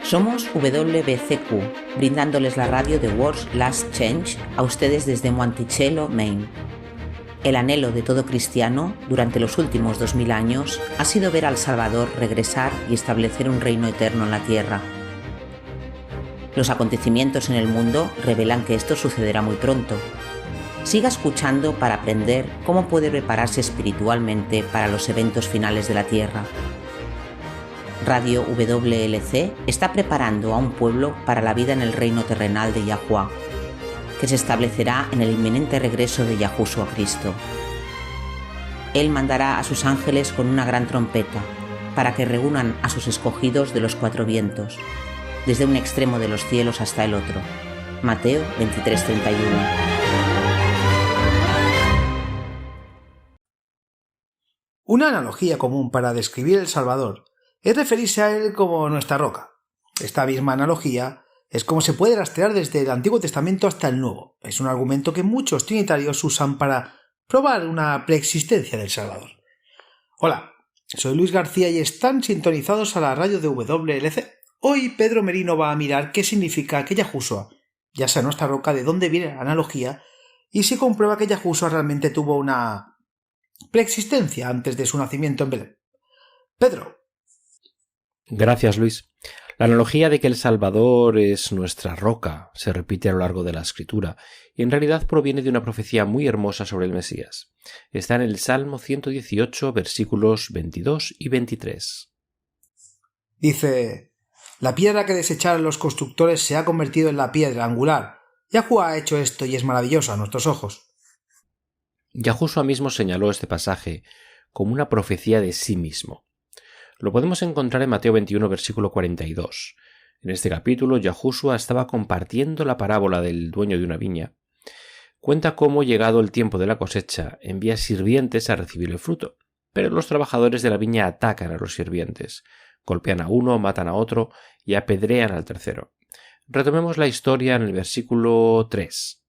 Somos WBCQ, brindándoles la radio de World's Last Change a ustedes desde Monticello, Maine. El anhelo de todo cristiano durante los últimos 2000 años ha sido ver al Salvador regresar y establecer un reino eterno en la tierra. Los acontecimientos en el mundo revelan que esto sucederá muy pronto. Siga escuchando para aprender cómo puede prepararse espiritualmente para los eventos finales de la tierra. Radio WLC está preparando a un pueblo para la vida en el reino terrenal de Yahuwah, que se establecerá en el inminente regreso de Yahushua a Cristo. Él mandará a sus ángeles con una gran trompeta, para que reúnan a sus escogidos de los cuatro vientos, desde un extremo de los cielos hasta el otro. Mateo 23:31. Una analogía común para describir el Salvador es referirse a él como nuestra roca. Esta misma analogía es como se puede rastrear desde el Antiguo Testamento hasta el Nuevo. Es un argumento que muchos trinitarios usan para probar una preexistencia del Salvador. Hola, soy Luis García y están sintonizados a la radio de WLC. Hoy Pedro Merino va a mirar qué significa que Yahushua, ya sea nuestra roca, de dónde viene la analogía y si comprueba que Yahushua realmente tuvo una preexistencia antes de su nacimiento en Belén. Pedro. Gracias, Luis. La analogía de que el Salvador es nuestra roca se repite a lo largo de la Escritura y en realidad proviene de una profecía muy hermosa sobre el Mesías. Está en el Salmo 118, versículos 22 y 23. Dice: la piedra que desecharon los constructores se ha convertido en la piedra angular. Yahuwah ha hecho esto y es maravilloso a nuestros ojos. Yahushua mismo señaló este pasaje como una profecía de sí mismo. Lo podemos encontrar en Mateo 21, versículo 42. En este capítulo, Yahushua estaba compartiendo la parábola del dueño de una viña. Cuenta cómo, llegado el tiempo de la cosecha, envía sirvientes a recibir el fruto, pero los trabajadores de la viña atacan a los sirvientes, golpean a uno, matan a otro y apedrean al tercero. Retomemos la historia en el versículo 3.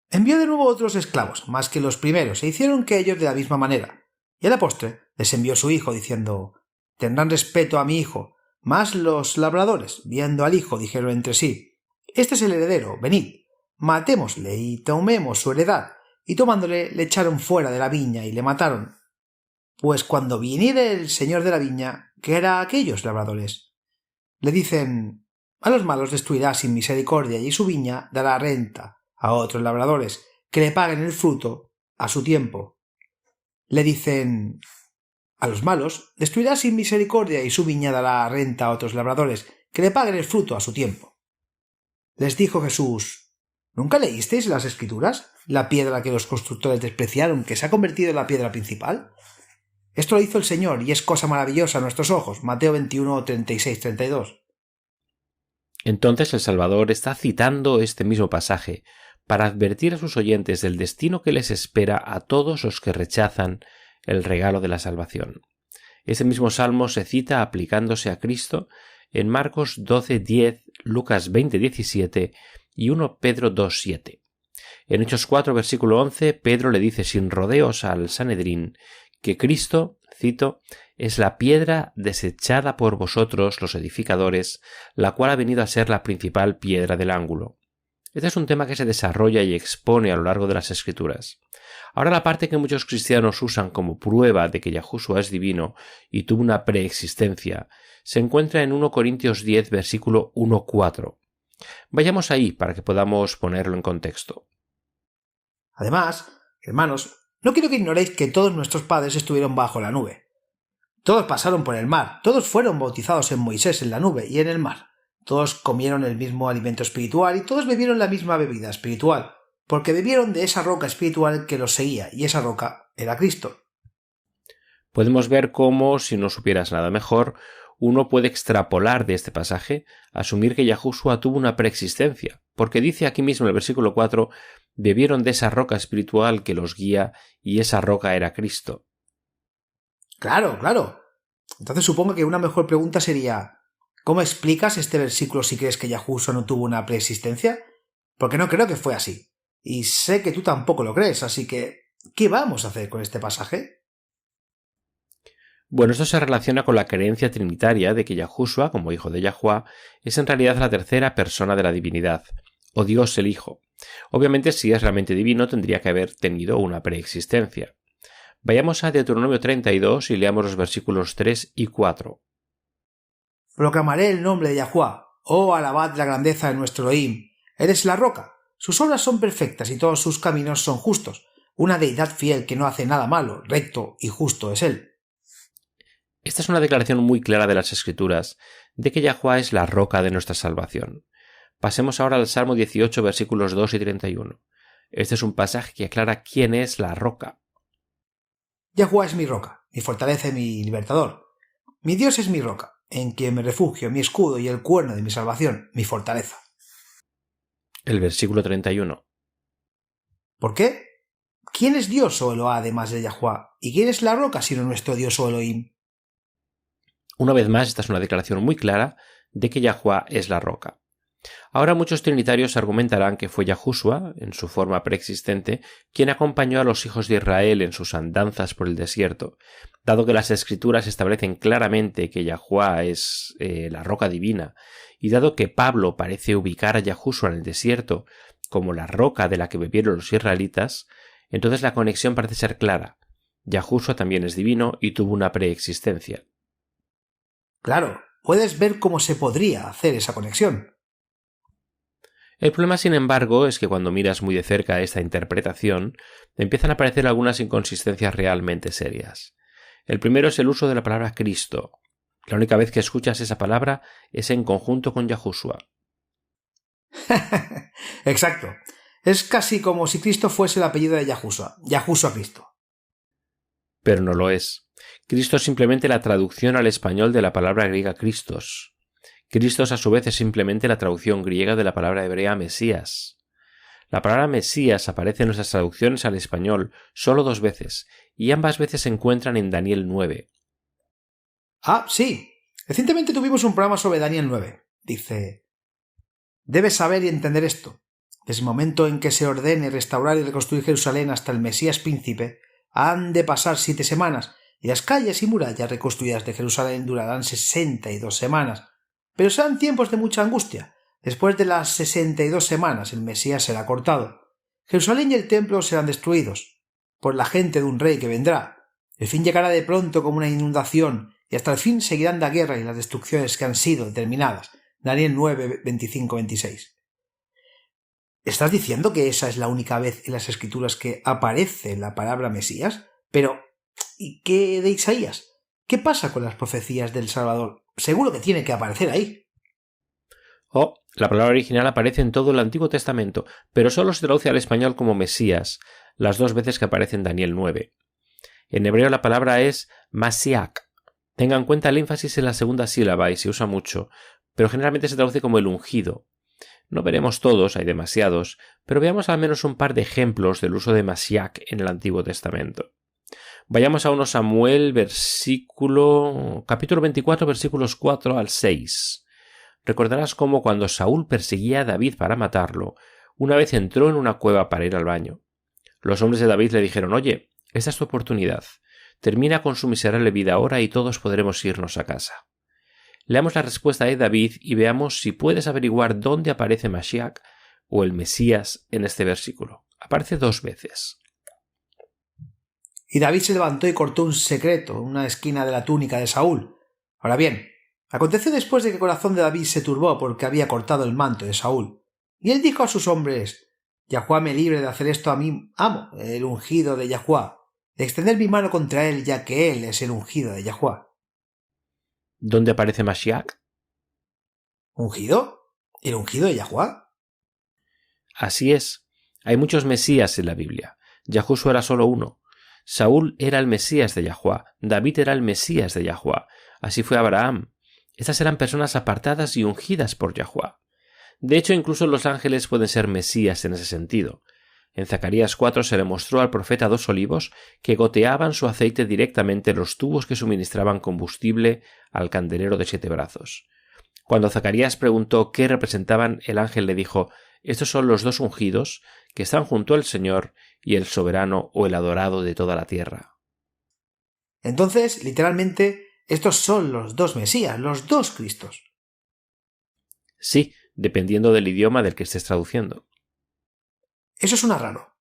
Envió de nuevo otros esclavos, más que los primeros, e hicieron que ellos de la misma manera. Y a la postre les envió su hijo, diciendo: tendrán respeto a mi hijo. Mas los labradores, viendo al hijo, dijeron entre sí: este es el heredero, venid, matémosle y tomemos su heredad. Y tomándole, le echaron fuera de la viña y le mataron. Pues cuando viniere el señor de la viña, ¿qué hará a aquellos labradores? Le dicen: a los malos destruirá sin misericordia, y su viña dará renta a otros labradores, que le paguen el fruto a su tiempo. Le dicen: a los malos destruirá sin misericordia, y su viña dará renta a otros labradores, que le paguen el fruto a su tiempo. Les dijo Jesús: ¿nunca leísteis en las Escrituras la piedra que los constructores despreciaron, que se ha convertido en la piedra principal? Esto lo hizo el Señor, y es cosa maravillosa a nuestros ojos. Mateo 21, 36-32. Entonces el Salvador está citando este mismo pasaje para advertir a sus oyentes del destino que les espera a todos los que rechazan el regalo de la salvación. Ese mismo salmo se cita aplicándose a Cristo en Marcos 12:10, Lucas 20:17 y 1 Pedro 2:7. En Hechos 4, versículo 11, Pedro le dice sin rodeos al Sanedrín que Cristo, cito, es la piedra desechada por vosotros los edificadores, la cual ha venido a ser la principal piedra del ángulo. Este es un tema que se desarrolla y expone a lo largo de las Escrituras. Ahora la parte que muchos cristianos usan como prueba de que Yahushua es divino y tuvo una preexistencia se encuentra en 1 Corintios 10, versículo 1-4. Vayamos ahí para que podamos ponerlo en contexto. Además, hermanos, no quiero que ignoréis que todos nuestros padres estuvieron bajo la nube. Todos pasaron por el mar, todos fueron bautizados en Moisés en la nube y en el mar. Todos comieron el mismo alimento espiritual y todos bebieron la misma bebida espiritual, porque bebieron de esa roca espiritual que los seguía, y esa roca era Cristo. Podemos ver cómo, si no supieras nada mejor, uno puede extrapolar de este pasaje, asumir que Yahushua tuvo una preexistencia, porque dice aquí mismo en el versículo 4, bebieron de esa roca espiritual que los guía, y esa roca era Cristo. Claro. Entonces supongo que una mejor pregunta sería: ¿cómo explicas este versículo si crees que Yahushua no tuvo una preexistencia? Porque no creo que fue así. Y sé que tú tampoco lo crees, así que ¿qué vamos a hacer con este pasaje? Bueno, esto se relaciona con la creencia trinitaria de que Yahushua, como hijo de Yahuwah, es en realidad la tercera persona de la divinidad, o Dios el Hijo. Obviamente, si es realmente divino, tendría que haber tenido una preexistencia. Vayamos a Deuteronomio 32 y leamos los versículos 3 y 4. Proclamaré el nombre de Yahuwah. Oh, alabad la grandeza de nuestro Elohim. Eres la roca. Sus obras son perfectas y todos sus caminos son justos. Una deidad fiel que no hace nada malo, recto y justo es él. Esta es una declaración muy clara de las Escrituras de que Yahuwah es la roca de nuestra salvación. Pasemos ahora al Salmo 18, versículos 2 y 31. Este es un pasaje que aclara quién es la roca. Yahuwah es mi roca, mi fortaleza y mi libertador. Mi Dios es mi roca, en quien me refugio, mi escudo y el cuerno de mi salvación, mi fortaleza. El versículo 31. ¿Por qué? ¿Quién es Dios o Eloá además de Yahuwah? ¿Y quién es la roca sino nuestro Dios o Elohim? Una vez más, esta es una declaración muy clara de que Yahuwah es la roca. Ahora muchos trinitarios argumentarán que fue Yahushua, en su forma preexistente, quien acompañó a los hijos de Israel en sus andanzas por el desierto, dado que las Escrituras establecen claramente que Yahuwah es la roca divina, y dado que Pablo parece ubicar a Yahushua en el desierto como la roca de la que bebieron los israelitas, entonces la conexión parece ser clara. Yahushua también es divino y tuvo una preexistencia. Claro, puedes ver cómo se podría hacer esa conexión. El problema, sin embargo, es que cuando miras muy de cerca esta interpretación, empiezan a aparecer algunas inconsistencias realmente serias. El primero es el uso de la palabra Cristo. La única vez que escuchas esa palabra es en conjunto con Yahushua. Exacto. Es casi como si Cristo fuese el apellido de Yahushua. Yahushua Cristo. Pero no lo es. Cristo es simplemente la traducción al español de la palabra griega Christos. Christos a su vez es simplemente la traducción griega de la palabra hebrea Mesías. La palabra Mesías aparece en nuestras traducciones al español solo 2 veces, y ambas veces se encuentran en Daniel 9. Ah, sí. Recientemente tuvimos un programa sobre Daniel 9. Dice: debes saber y entender esto. Desde el momento en que se ordene restaurar y reconstruir Jerusalén hasta el Mesías príncipe, han de pasar 7 semanas, y las calles y murallas reconstruidas de Jerusalén durarán 62 semanas. Pero serán tiempos de mucha angustia. Después de las 62 semanas el Mesías será cortado. Jerusalén y el templo serán destruidos por la gente de un rey que vendrá. El fin llegará de pronto como una inundación, y hasta el fin seguirán la guerra y las destrucciones que han sido determinadas. Daniel 9, 25-26. ¿Estás diciendo que esa es la única vez en las Escrituras que aparece la palabra Mesías? Pero, ¿y qué de Isaías? ¿Qué pasa con las profecías del Salvador? Seguro que tiene que aparecer ahí. La palabra original aparece en todo el Antiguo Testamento, pero solo se traduce al español como Mesías, las 2 veces que aparece en Daniel 9. En hebreo la palabra es Mashiach. Tenga en cuenta el énfasis en la segunda sílaba y se usa mucho, pero generalmente se traduce como el ungido. No veremos todos, hay demasiados, pero veamos al menos un par de ejemplos del uso de Mashiach en el Antiguo Testamento. Vayamos a 1 Samuel, capítulo 24, versículos 4 al 6. Recordarás cómo cuando Saúl perseguía a David para matarlo, una vez entró en una cueva para ir al baño. Los hombres de David le dijeron: oye, esta es tu oportunidad. Termina con su miserable vida ahora y todos podremos irnos a casa. Leamos la respuesta de David y veamos si puedes averiguar dónde aparece Mashiach o el Mesías en este versículo. Aparece 2 veces. Y David se levantó y cortó un secreto, una esquina de la túnica de Saúl. Ahora bien, aconteció después de que el corazón de David se turbó porque había cortado el manto de Saúl. Y él dijo a sus hombres: Yahuwah me libre de hacer esto a mi amo, el ungido de Yahuwah, de extender mi mano contra él, ya que él es el ungido de Yahuwah. ¿Dónde aparece Mashiach? ¿Ungido? ¿El ungido de Yahuwah? Así es. Hay muchos Mesías en la Biblia. Yahushua era solo uno. Saúl era el Mesías de Yahuwah, David era el Mesías de Yahuwah, así fue Abraham. Estas eran personas apartadas y ungidas por Yahuwah. De hecho, incluso los ángeles pueden ser Mesías en ese sentido. En Zacarías 4 se le mostró al profeta 2 olivos que goteaban su aceite directamente en los tubos que suministraban combustible al candelero de 7 brazos. Cuando Zacarías preguntó qué representaban, el ángel le dijo: estos son los 2 ungidos que están junto al Señor y el soberano o el adorado de toda la tierra. Entonces, literalmente, estos son los dos Mesías, los dos Cristos. Sí, dependiendo del idioma del que estés traduciendo. Eso suena raro.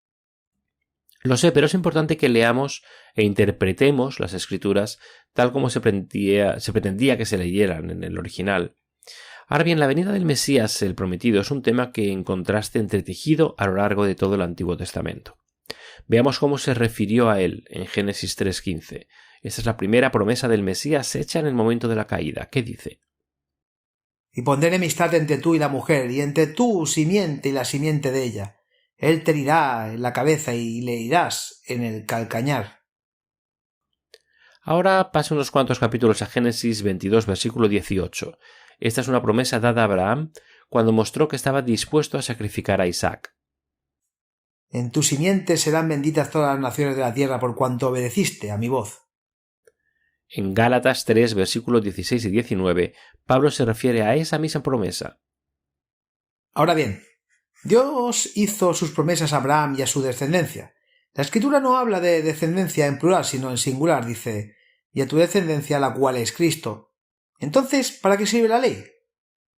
Lo sé, pero es importante que leamos e interpretemos las escrituras tal como se pretendía que se leyeran en el original. Ahora bien, la venida del Mesías, el prometido, es un tema que encontraste entretejido a lo largo de todo el Antiguo Testamento. Veamos cómo se refirió a él en Génesis 3:15. Esta es la primera promesa del Mesías hecha en el momento de la caída. ¿Qué dice? Y pondré enemistad entre tú y la mujer, y entre tu simiente y la simiente de ella. Él te herirá en la cabeza y le herirás en el calcañar. Ahora pasa unos cuantos capítulos a Génesis 22, versículo 18. Esta es una promesa dada a Abraham cuando mostró que estaba dispuesto a sacrificar a Isaac. En tu simiente serán benditas todas las naciones de la tierra por cuanto obedeciste a mi voz. En Gálatas 3, versículos 16 y 19, Pablo se refiere a esa misma promesa. Ahora bien, Dios hizo sus promesas a Abraham y a su descendencia. La Escritura no habla de descendencia en plural, sino en singular, dice, y a tu descendencia, la cual es Cristo. Entonces, ¿para qué sirve la ley?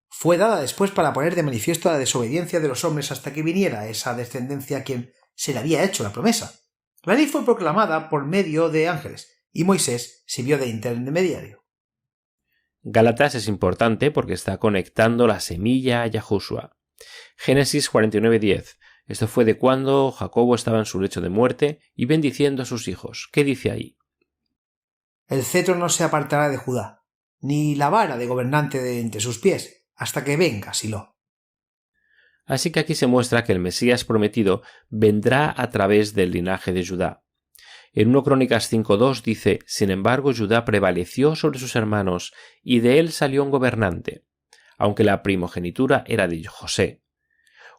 Fue dada después para poner de manifiesto la desobediencia de los hombres hasta que viniera esa descendencia a quien se le había hecho la promesa. La ley fue proclamada por medio de ángeles, y Moisés sirvió de intermediario. Gálatas es importante porque está conectando la semilla a Yahushua. Génesis 49:10. Esto fue de cuando Jacobo estaba en su lecho de muerte y bendiciendo a sus hijos. ¿Qué dice ahí? El cetro no se apartará de Judá, ni la vara de gobernante de entre sus pies, hasta que venga Silo. Así que aquí se muestra que el Mesías prometido vendrá a través del linaje de Judá. En 1 Crónicas 5:2 dice: sin embargo, Judá prevaleció sobre sus hermanos, y de él salió un gobernante, aunque la primogenitura era de José.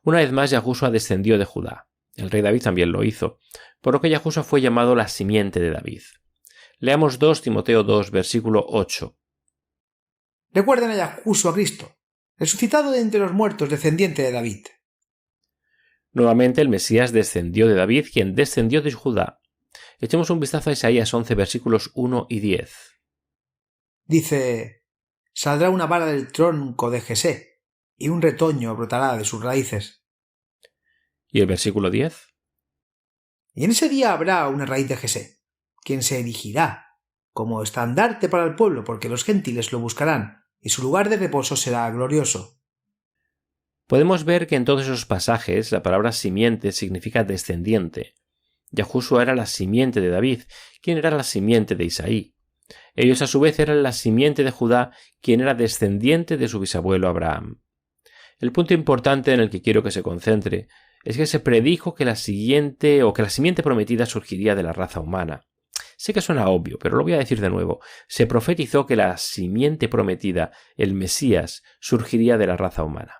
Una vez más, Yahushua descendió de Judá. El rey David también lo hizo, por lo que Yahushua fue llamado la simiente de David. Leamos 2 Timoteo 2, versículo 8. Recuerden a Yahushua Cristo, resucitado de entre los muertos, descendiente de David. Nuevamente el Mesías descendió de David, quien descendió de Judá. Echemos un vistazo a Isaías 11, versículos 1 y 10. Dice: saldrá una vara del tronco de Jesé, y un retoño brotará de sus raíces. ¿Y el versículo 10? Y en ese día habrá una raíz de Jesé, quien se erigirá como estandarte para el pueblo, porque los gentiles lo buscarán, y su lugar de reposo será glorioso. Podemos ver que en todos esos pasajes la palabra simiente significa descendiente. Yahushua era la simiente de David, quien era la simiente de Isaí. Ellos a su vez eran la simiente de Judá, quien era descendiente de su bisabuelo Abraham. El punto importante en el que quiero que se concentre es que se predijo que la simiente prometida surgiría de la raza humana. Sé que suena obvio, pero lo voy a decir de nuevo. Se profetizó que la simiente prometida, el Mesías, surgiría de la raza humana.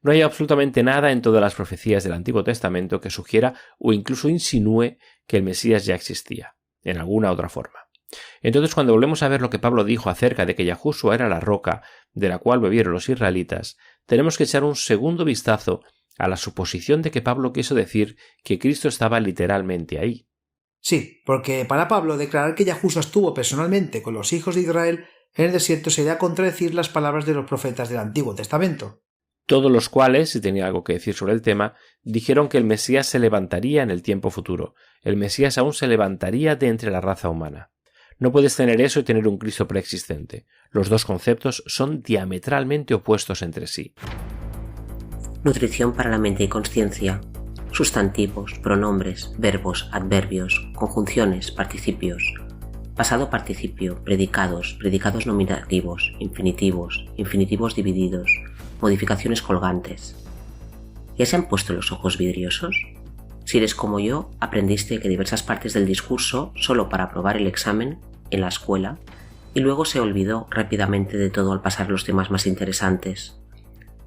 No hay absolutamente nada en todas las profecías del Antiguo Testamento que sugiera o incluso insinúe que el Mesías ya existía, en alguna otra forma. Entonces, cuando volvemos a ver lo que Pablo dijo acerca de que Yahushua era la roca de la cual bebieron los israelitas, tenemos que echar un segundo vistazo a la suposición de que Pablo quiso decir que Cristo estaba literalmente ahí. Sí, porque para Pablo declarar que Yahushua estuvo personalmente con los hijos de Israel en el desierto sería contradecir las palabras de los profetas del Antiguo Testamento. Todos los cuales, si tenía algo que decir sobre el tema, dijeron que el Mesías se levantaría en el tiempo futuro. El Mesías aún se levantaría de entre la raza humana. No puedes tener eso y tener un Cristo preexistente. Los dos conceptos son diametralmente opuestos entre sí. Nutrición para la mente y consciencia. Sustantivos, pronombres, verbos, adverbios, conjunciones, participios. Pasado participio, predicados, predicados nominativos, infinitivos, infinitivos divididos, modificaciones colgantes. ¿Ya se han puesto los ojos vidriosos? Si eres como yo, aprendiste que diversas partes del discurso solo para aprobar el examen en la escuela y luego se olvidó rápidamente de todo al pasar los temas más interesantes.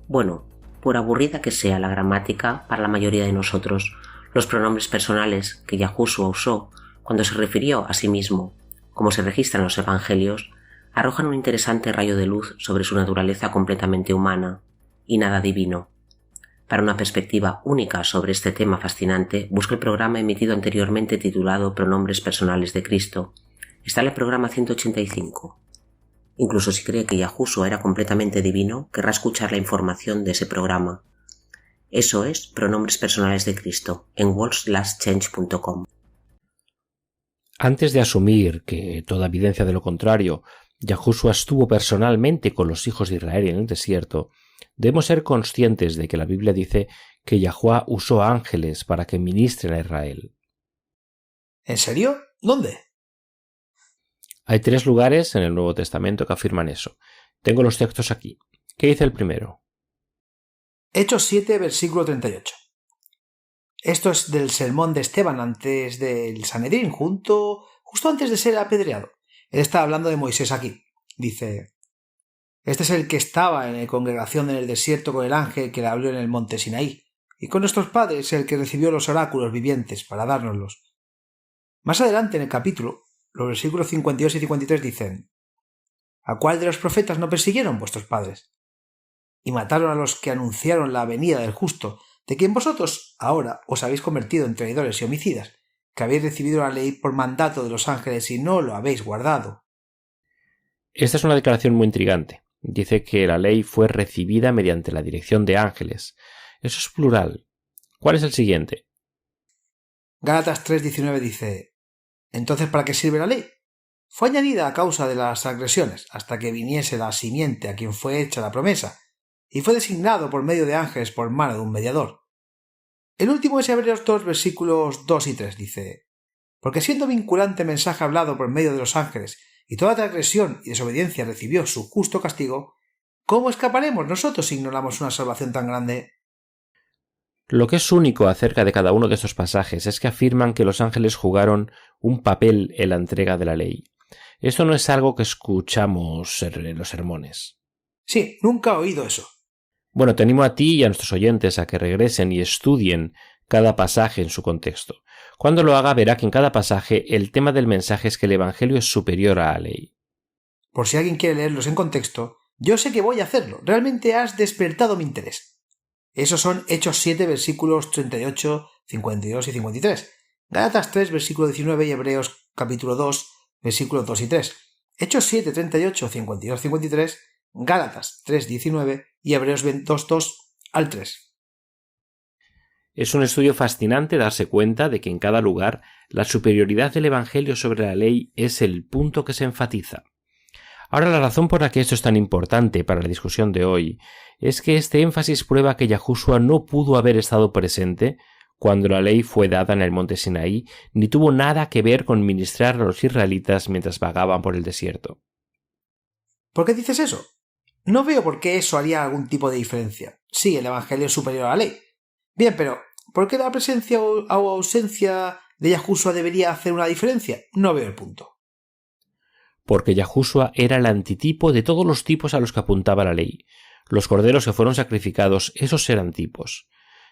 Bueno, por aburrida que sea la gramática para la mayoría de nosotros, los pronombres personales que Yahushua usó cuando se refirió a sí mismo, como se registra en los evangelios, arrojan un interesante rayo de luz sobre su naturaleza completamente humana y nada divino. Para una perspectiva única sobre este tema fascinante, busca el programa emitido anteriormente titulado Pronombres personales de Cristo, Está en el programa 185. Incluso si cree que Yahushua era completamente divino, querrá escuchar la información de ese programa. Eso es Pronombres Personales de Cristo, en worldslastchange.com. Antes de asumir que toda evidencia de lo contrario, Yahushua estuvo personalmente con los hijos de Israel en el desierto, debemos ser conscientes de que la Biblia dice que Yahuwah usó ángeles para que ministren a Israel. ¿En serio? ¿Dónde? Hay 3 lugares en el Nuevo Testamento que afirman eso. Tengo los textos aquí. ¿Qué dice el primero? Hechos 7, versículo 38. Esto es del sermón de Esteban antes del Sanedrín, justo antes de ser apedreado. Él está hablando de Moisés aquí. Dice: este es el que estaba en la congregación en el desierto con el ángel que le habló en el monte Sinaí, y con nuestros padres el que recibió los oráculos vivientes para dárnoslos. Más adelante en el capítulo, los versículos 52 y 53 dicen: ¿a cuál de los profetas no persiguieron vuestros padres? Y mataron a los que anunciaron la venida del justo, de quien vosotros ahora os habéis convertido en traidores y homicidas, que habéis recibido la ley por mandato de los ángeles y no lo habéis guardado. Esta es una declaración muy intrigante. Dice que la ley fue recibida mediante la dirección de ángeles. Eso es plural. ¿Cuál es el siguiente? Gálatas 3:19 dice: ¿entonces para qué sirve la ley? Fue añadida a causa de las transgresiones, hasta que viniese la simiente a quien fue hecha la promesa, y fue designado por medio de ángeles por mano de un mediador. El último es Hebreos 2, versículos 2 y 3, dice: porque siendo vinculante mensaje hablado por medio de los ángeles, y toda transgresión y desobediencia recibió su justo castigo, ¿cómo escaparemos nosotros si ignoramos una salvación tan grande? Lo que es único acerca de cada uno de estos pasajes es que afirman que los ángeles jugaron un papel en la entrega de la ley. Esto no es algo que escuchamos en los sermones. Sí, nunca he oído eso. Bueno, te animo a ti y a nuestros oyentes a que regresen y estudien cada pasaje en su contexto. Cuando lo haga, verá que en cada pasaje el tema del mensaje es que el Evangelio es superior a la ley. Por si alguien quiere leerlos en contexto, yo sé que voy a hacerlo. Realmente has despertado mi interés. Esos son Hechos 7, versículos 38, 52 y 53. Gálatas 3, versículo 19 y Hebreos capítulo 2, versículos 2 y 3. Hechos 7, 38, 52, 53, Gálatas 3, 19 y Hebreos 2, 2 al 3. Es un estudio fascinante darse cuenta de que en cada lugar la superioridad del Evangelio sobre la ley es el punto que se enfatiza. Ahora, la razón por la que esto es tan importante para la discusión de hoy es que este énfasis prueba que Yahushua no pudo haber estado presente cuando la ley fue dada en el monte Sinaí, ni tuvo nada que ver con ministrar a los israelitas mientras vagaban por el desierto. ¿Por qué dices eso? No veo por qué eso haría algún tipo de diferencia. Sí, el Evangelio es superior a la ley. Bien, pero ¿por qué la presencia o ausencia de Yahushua debería hacer una diferencia? No veo el punto. Porque Yahushua era el antitipo de todos los tipos a los que apuntaba la ley. Los corderos que fueron sacrificados, esos eran tipos.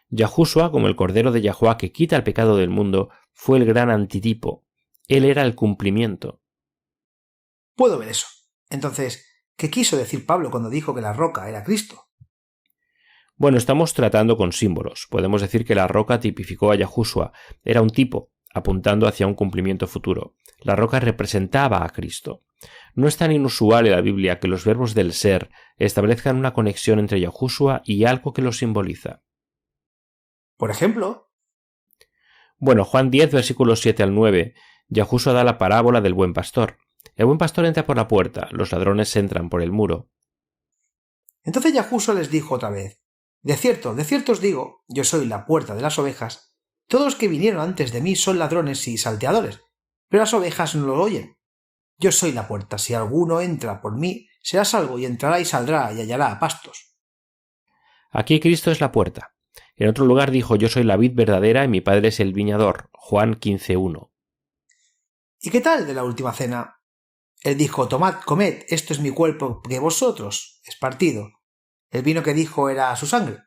Yahushua, como el cordero de Yahuwah que quita el pecado del mundo, fue el gran antitipo. Él era el cumplimiento. Puedo ver eso. Entonces, ¿qué quiso decir Pablo cuando dijo que la roca era Cristo? Bueno, estamos tratando con símbolos. Podemos decir que la roca tipificó a Yahushua. Era un tipo, apuntando hacia un cumplimiento futuro. La roca representaba a Cristo. No es tan inusual en la Biblia que los verbos del ser establezcan una conexión entre Yahushua y algo que lo simboliza. Por ejemplo, bueno, Juan 10, versículos 7 al 9, Yahushua da la parábola del buen pastor. El buen pastor entra por la puerta, los ladrones entran por el muro. Entonces Yahushua les dijo otra vez: de cierto os digo, yo soy la puerta de las ovejas. Todos los que vinieron antes de mí son ladrones y salteadores, pero las ovejas no lo oyen. Yo soy la puerta, si alguno entra por mí, será salvo y entrará y saldrá y hallará pastos. Aquí Cristo es la puerta. En otro lugar dijo: yo soy la vid verdadera y mi padre es el viñador. Juan 15:1. ¿Y qué tal de la última cena? Él dijo: tomad, comed, esto es mi cuerpo que vosotros es partido. El vino que dijo era su sangre.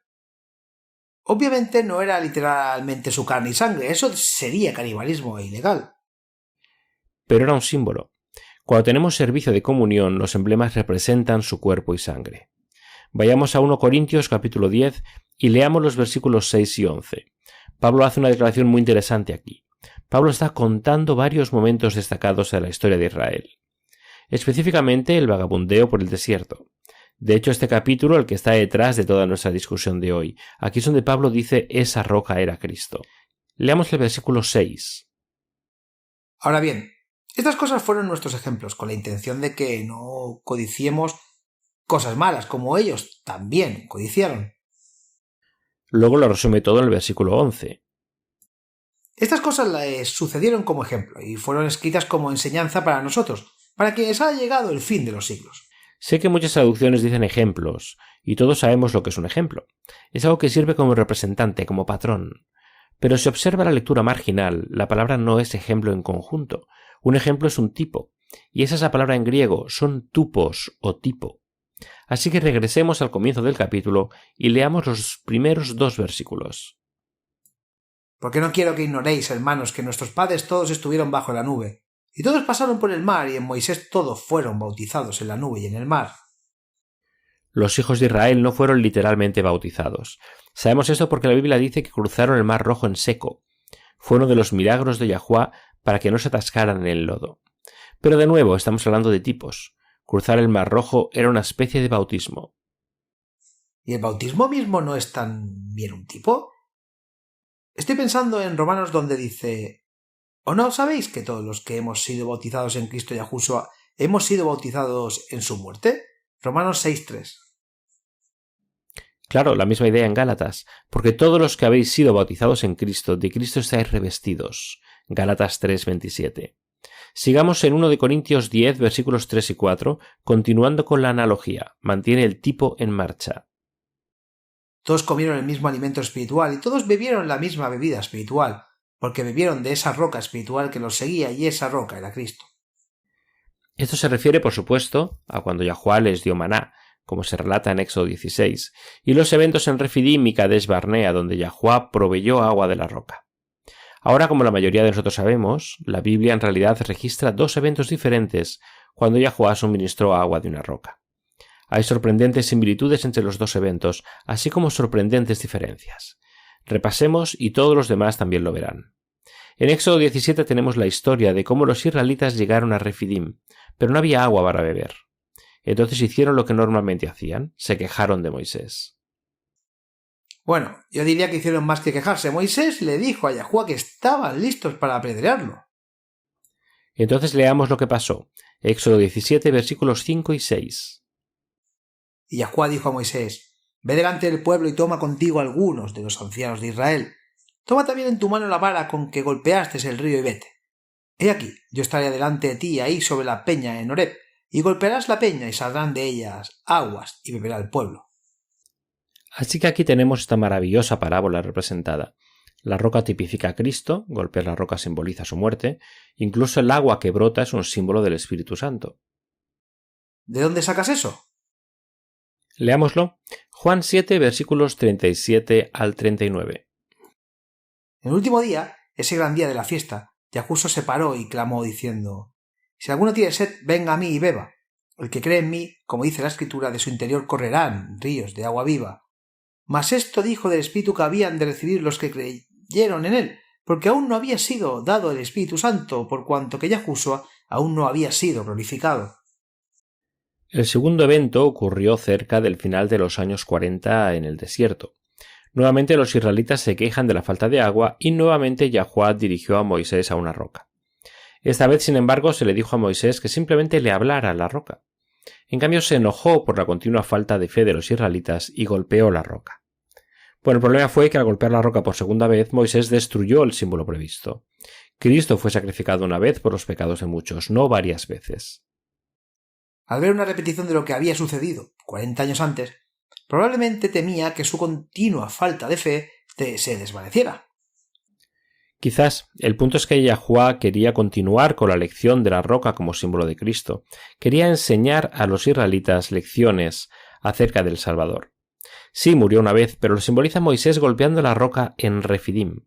Obviamente no era literalmente su carne y sangre, eso sería canibalismo e ilegal. Pero era un símbolo. Cuando tenemos servicio de comunión, los emblemas representan su cuerpo y sangre. Vayamos a 1 Corintios capítulo 10 y leamos los versículos 6 y 11. Pablo hace una declaración muy interesante aquí. Pablo está contando varios momentos destacados de la historia de Israel, específicamente el vagabundeo por el desierto. De hecho, este capítulo, el que está detrás de toda nuestra discusión de hoy, aquí es donde Pablo dice esa roca era Cristo. Leamos el versículo 6. Ahora bien, estas cosas fueron nuestros ejemplos, con la intención de que no codiciemos cosas malas, como ellos también codiciaron. Luego lo resume todo en el versículo 11. Estas cosas les sucedieron como ejemplo y fueron escritas como enseñanza para nosotros, para quienes ha llegado el fin de los siglos. Sé que muchas traducciones dicen ejemplos, y todos sabemos lo que es un ejemplo. Es algo que sirve como representante, como patrón. Pero si observa la lectura marginal, la palabra no es ejemplo en conjunto. Un ejemplo es un tipo, y esa es la palabra en griego, son tupos o tipo. Así que regresemos al comienzo del capítulo y leamos los primeros 2 versículos. Porque no quiero que ignoréis, hermanos, que nuestros padres todos estuvieron bajo la nube, y todos pasaron por el mar, y en Moisés todos fueron bautizados en la nube y en el mar. Los hijos de Israel no fueron literalmente bautizados. Sabemos esto porque la Biblia dice que cruzaron el mar rojo en seco. Fue uno de los milagros de Yahuwá para que no se atascaran en el lodo. Pero de nuevo estamos hablando de tipos. Cruzar el mar rojo era una especie de bautismo. ¿Y el bautismo mismo no es también un tipo? Estoy pensando en Romanos donde dice: ¿O no sabéis que todos los que hemos sido bautizados en Cristo Yahushua hemos sido bautizados en su muerte? Romanos 6:3. Claro, la misma idea en Gálatas, porque todos los que habéis sido bautizados en Cristo, de Cristo estáis revestidos. Gálatas 3:27. Sigamos en 1 de Corintios 10, versículos 3 y 4, continuando con la analogía. Mantiene el tipo en marcha. Todos comieron el mismo alimento espiritual y todos bebieron la misma bebida espiritual, porque bebieron de esa roca espiritual que los seguía, y esa roca era Cristo. Esto se refiere, por supuesto, a cuando Yahuwá les dio maná, como se relata en Éxodo 16, y los eventos en Refidim y Kadesh Barnea, donde Yahuwá proveyó agua de la roca. Ahora, como la mayoría de nosotros sabemos, la Biblia en realidad registra 2 eventos diferentes cuando Yahuwá suministró agua de una roca. Hay sorprendentes similitudes entre los 2 eventos, así como sorprendentes diferencias. Repasemos y todos los demás también lo verán. En Éxodo 17 tenemos la historia de cómo los israelitas llegaron a Refidim, pero no había agua para beber. Entonces hicieron lo que normalmente hacían, se quejaron de Moisés. Bueno, yo diría que hicieron más que quejarse. Moisés le dijo a Yahuwá que estaban listos para apedrearlo. Entonces leamos lo que pasó. Éxodo 17, versículos 5 y 6. Y Yahuwá dijo a Moisés: Ve delante del pueblo y toma contigo algunos de los ancianos de Israel. Toma también en tu mano la vara con que golpeaste el río y vete. He aquí, yo estaré delante de ti ahí sobre la peña en Horeb, y golpearás la peña y saldrán de ellas aguas y beberá el pueblo. Así que aquí tenemos esta maravillosa parábola representada. La roca tipifica a Cristo, golpear la roca simboliza su muerte, incluso el agua que brota es un símbolo del Espíritu Santo. ¿De dónde sacas eso? Leámoslo. Juan 7, versículos 37 al 39. En el último día, ese gran día de la fiesta, Yahushua se paró y clamó diciendo: Si alguno tiene sed, venga a mí y beba. El que cree en mí, como dice la Escritura, de su interior correrán ríos de agua viva. Mas esto dijo del Espíritu que habían de recibir los que creyeron en él, porque aún no había sido dado el Espíritu Santo, por cuanto que Yahushua aún no había sido glorificado. El segundo evento ocurrió cerca del final de los años 40 en el desierto. Nuevamente los israelitas se quejan de la falta de agua y nuevamente Yahuwá dirigió a Moisés a una roca. Esta vez, sin embargo, se le dijo a Moisés que simplemente le hablara a la roca. En cambio, se enojó por la continua falta de fe de los israelitas y golpeó la roca. Bueno, el problema fue que al golpear la roca por segunda vez, Moisés destruyó el símbolo previsto. Cristo fue sacrificado una vez por los pecados de muchos, no varias veces. Al ver una repetición de lo que había sucedido 40 años antes, probablemente temía que su continua falta de fe se desvaneciera. Quizás el punto es que Yahuwá quería continuar con la lección de la roca como símbolo de Cristo. Quería enseñar a los israelitas lecciones acerca del Salvador. Sí, murió una vez, pero lo simboliza Moisés golpeando la roca en Refidim.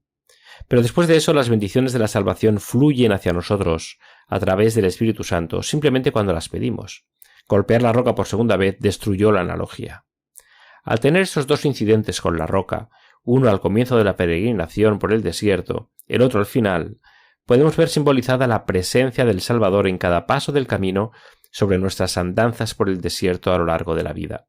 Pero después de eso, las bendiciones de la salvación fluyen hacia nosotros a través del Espíritu Santo, simplemente cuando las pedimos. Golpear la roca por segunda vez destruyó la analogía. Al tener esos 2 incidentes con la roca, uno al comienzo de la peregrinación por el desierto, el otro al final, podemos ver simbolizada la presencia del Salvador en cada paso del camino sobre nuestras andanzas por el desierto a lo largo de la vida.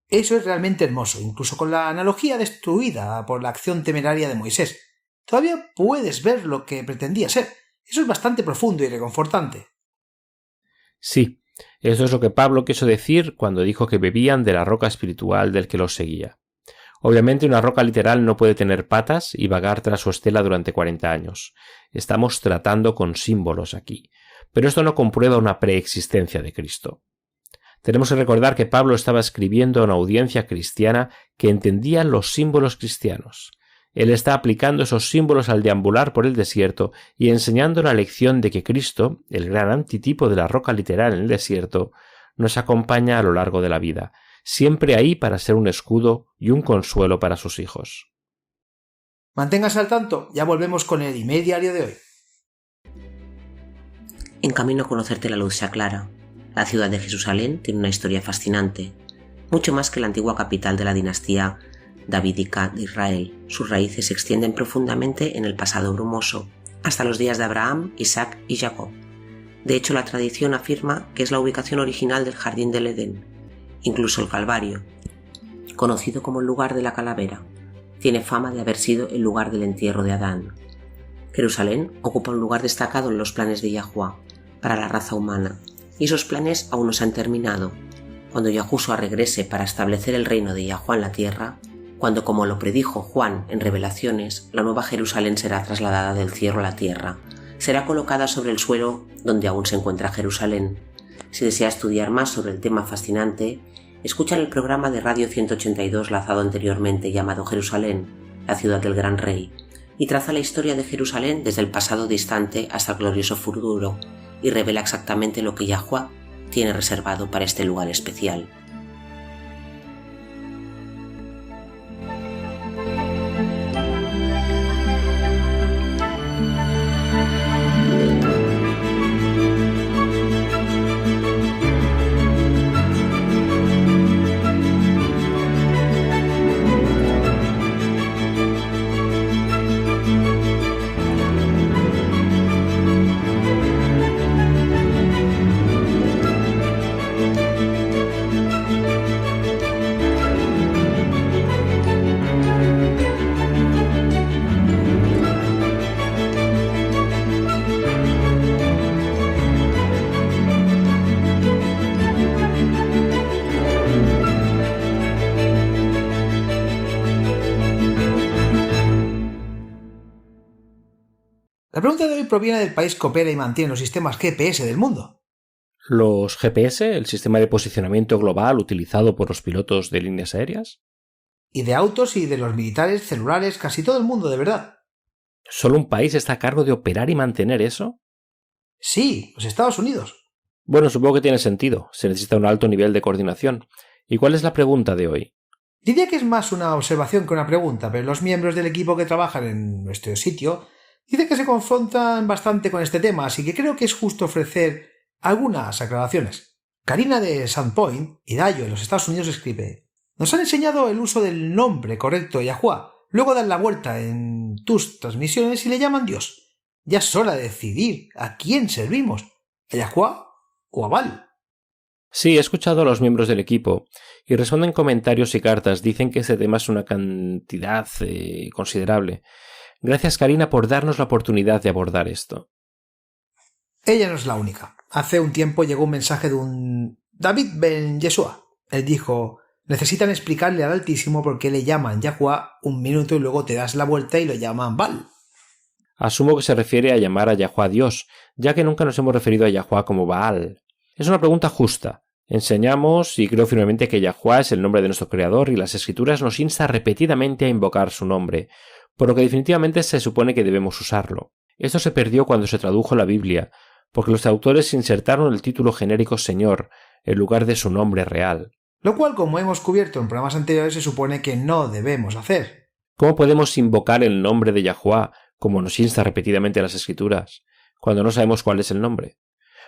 Eso es realmente hermoso, incluso con la analogía destruida por la acción temeraria de Moisés. Todavía puedes ver lo que pretendía ser. Eso es bastante profundo y reconfortante. Sí, eso es lo que Pablo quiso decir cuando dijo que bebían de la roca espiritual del que los seguía. Obviamente una roca literal no puede tener patas y vagar tras su estela durante 40 años. Estamos tratando con símbolos aquí, pero esto no comprueba una preexistencia de Cristo. Tenemos que recordar que Pablo estaba escribiendo a una audiencia cristiana que entendía los símbolos cristianos. Él está aplicando esos símbolos al deambular por el desierto y enseñando la lección de que Cristo, el gran antitipo de la roca literal en el desierto, nos acompaña a lo largo de la vida, siempre ahí para ser un escudo y un consuelo para sus hijos. Manténgase al tanto, ya volvemos con el email diario de hoy. En camino a conocerte la luz se aclara. La ciudad de Jerusalén tiene una historia fascinante, mucho más que la antigua capital de la dinastía davídica de Israel. Sus raíces se extienden profundamente en el pasado brumoso, hasta los días de Abraham, Isaac y Jacob. De hecho, la tradición afirma que es la ubicación original del jardín del Edén. Incluso el Calvario, conocido como el lugar de la calavera, tiene fama de haber sido el lugar del entierro de Adán. Jerusalén ocupa un lugar destacado en los planes de Yahuwah para la raza humana, y esos planes aún no se han terminado. Cuando Yahushua regrese para establecer el reino de Yahuwah en la tierra, cuando, como lo predijo Juan en Revelaciones, la nueva Jerusalén será trasladada del cielo a la tierra, será colocada sobre el suelo donde aún se encuentra Jerusalén. Si desea estudiar más sobre el tema fascinante, escucha el programa de Radio 182 lanzado anteriormente llamado Jerusalén, la ciudad del gran rey, y traza la historia de Jerusalén desde el pasado distante hasta el glorioso futuro, y revela exactamente lo que Yahuwah tiene reservado para este lugar especial. La pregunta de hoy proviene del país que opera y mantiene los sistemas GPS del mundo. ¿Los GPS, el sistema de posicionamiento global utilizado por los pilotos de líneas aéreas? Y de autos y de los militares, celulares, casi todo el mundo, de verdad. ¿Solo un país está a cargo de operar y mantener eso? Sí, los Estados Unidos. Bueno, supongo que tiene sentido. Se necesita un alto nivel de coordinación. ¿Y cuál es la pregunta de hoy? Diría que es más una observación que una pregunta, pero los miembros del equipo que trabajan en nuestro sitio dicen que se confrontan bastante con este tema, así que creo que es justo ofrecer algunas aclaraciones. Karina de Sandpoint, Idaho, en los Estados Unidos, escribe: nos han enseñado el uso del nombre correcto de Yahuwah, luego dan la vuelta en tus transmisiones y le llaman Dios. Ya es hora de decidir a quién servimos, ¿a Yahuwah o a Baal? Sí, he escuchado a los miembros del equipo y responden comentarios y cartas. Dicen que este tema es una cantidad considerable. Gracias, Karina, por darnos la oportunidad de abordar esto. Ella no es la única. Hace un tiempo llegó un mensaje de un David Ben Yeshua. Él dijo: necesitan explicarle al Altísimo por qué le llaman Yahuwah un minuto y luego te das la vuelta y lo llaman Baal. Asumo que se refiere a llamar a Yahuwah Dios, ya que nunca nos hemos referido a Yahuwah como Baal. Es una pregunta justa. Enseñamos y creo firmemente que Yahuwah es el nombre de nuestro Creador y las Escrituras nos insta repetidamente a invocar su nombre, por lo que definitivamente se supone que debemos usarlo. Esto se perdió cuando se tradujo la Biblia, porque los traductores insertaron el título genérico Señor en lugar de su nombre real. Lo cual, como hemos cubierto en programas anteriores, se supone que no debemos hacer. ¿Cómo podemos invocar el nombre de Yahuwah, como nos insta repetidamente las Escrituras, cuando no sabemos cuál es el nombre?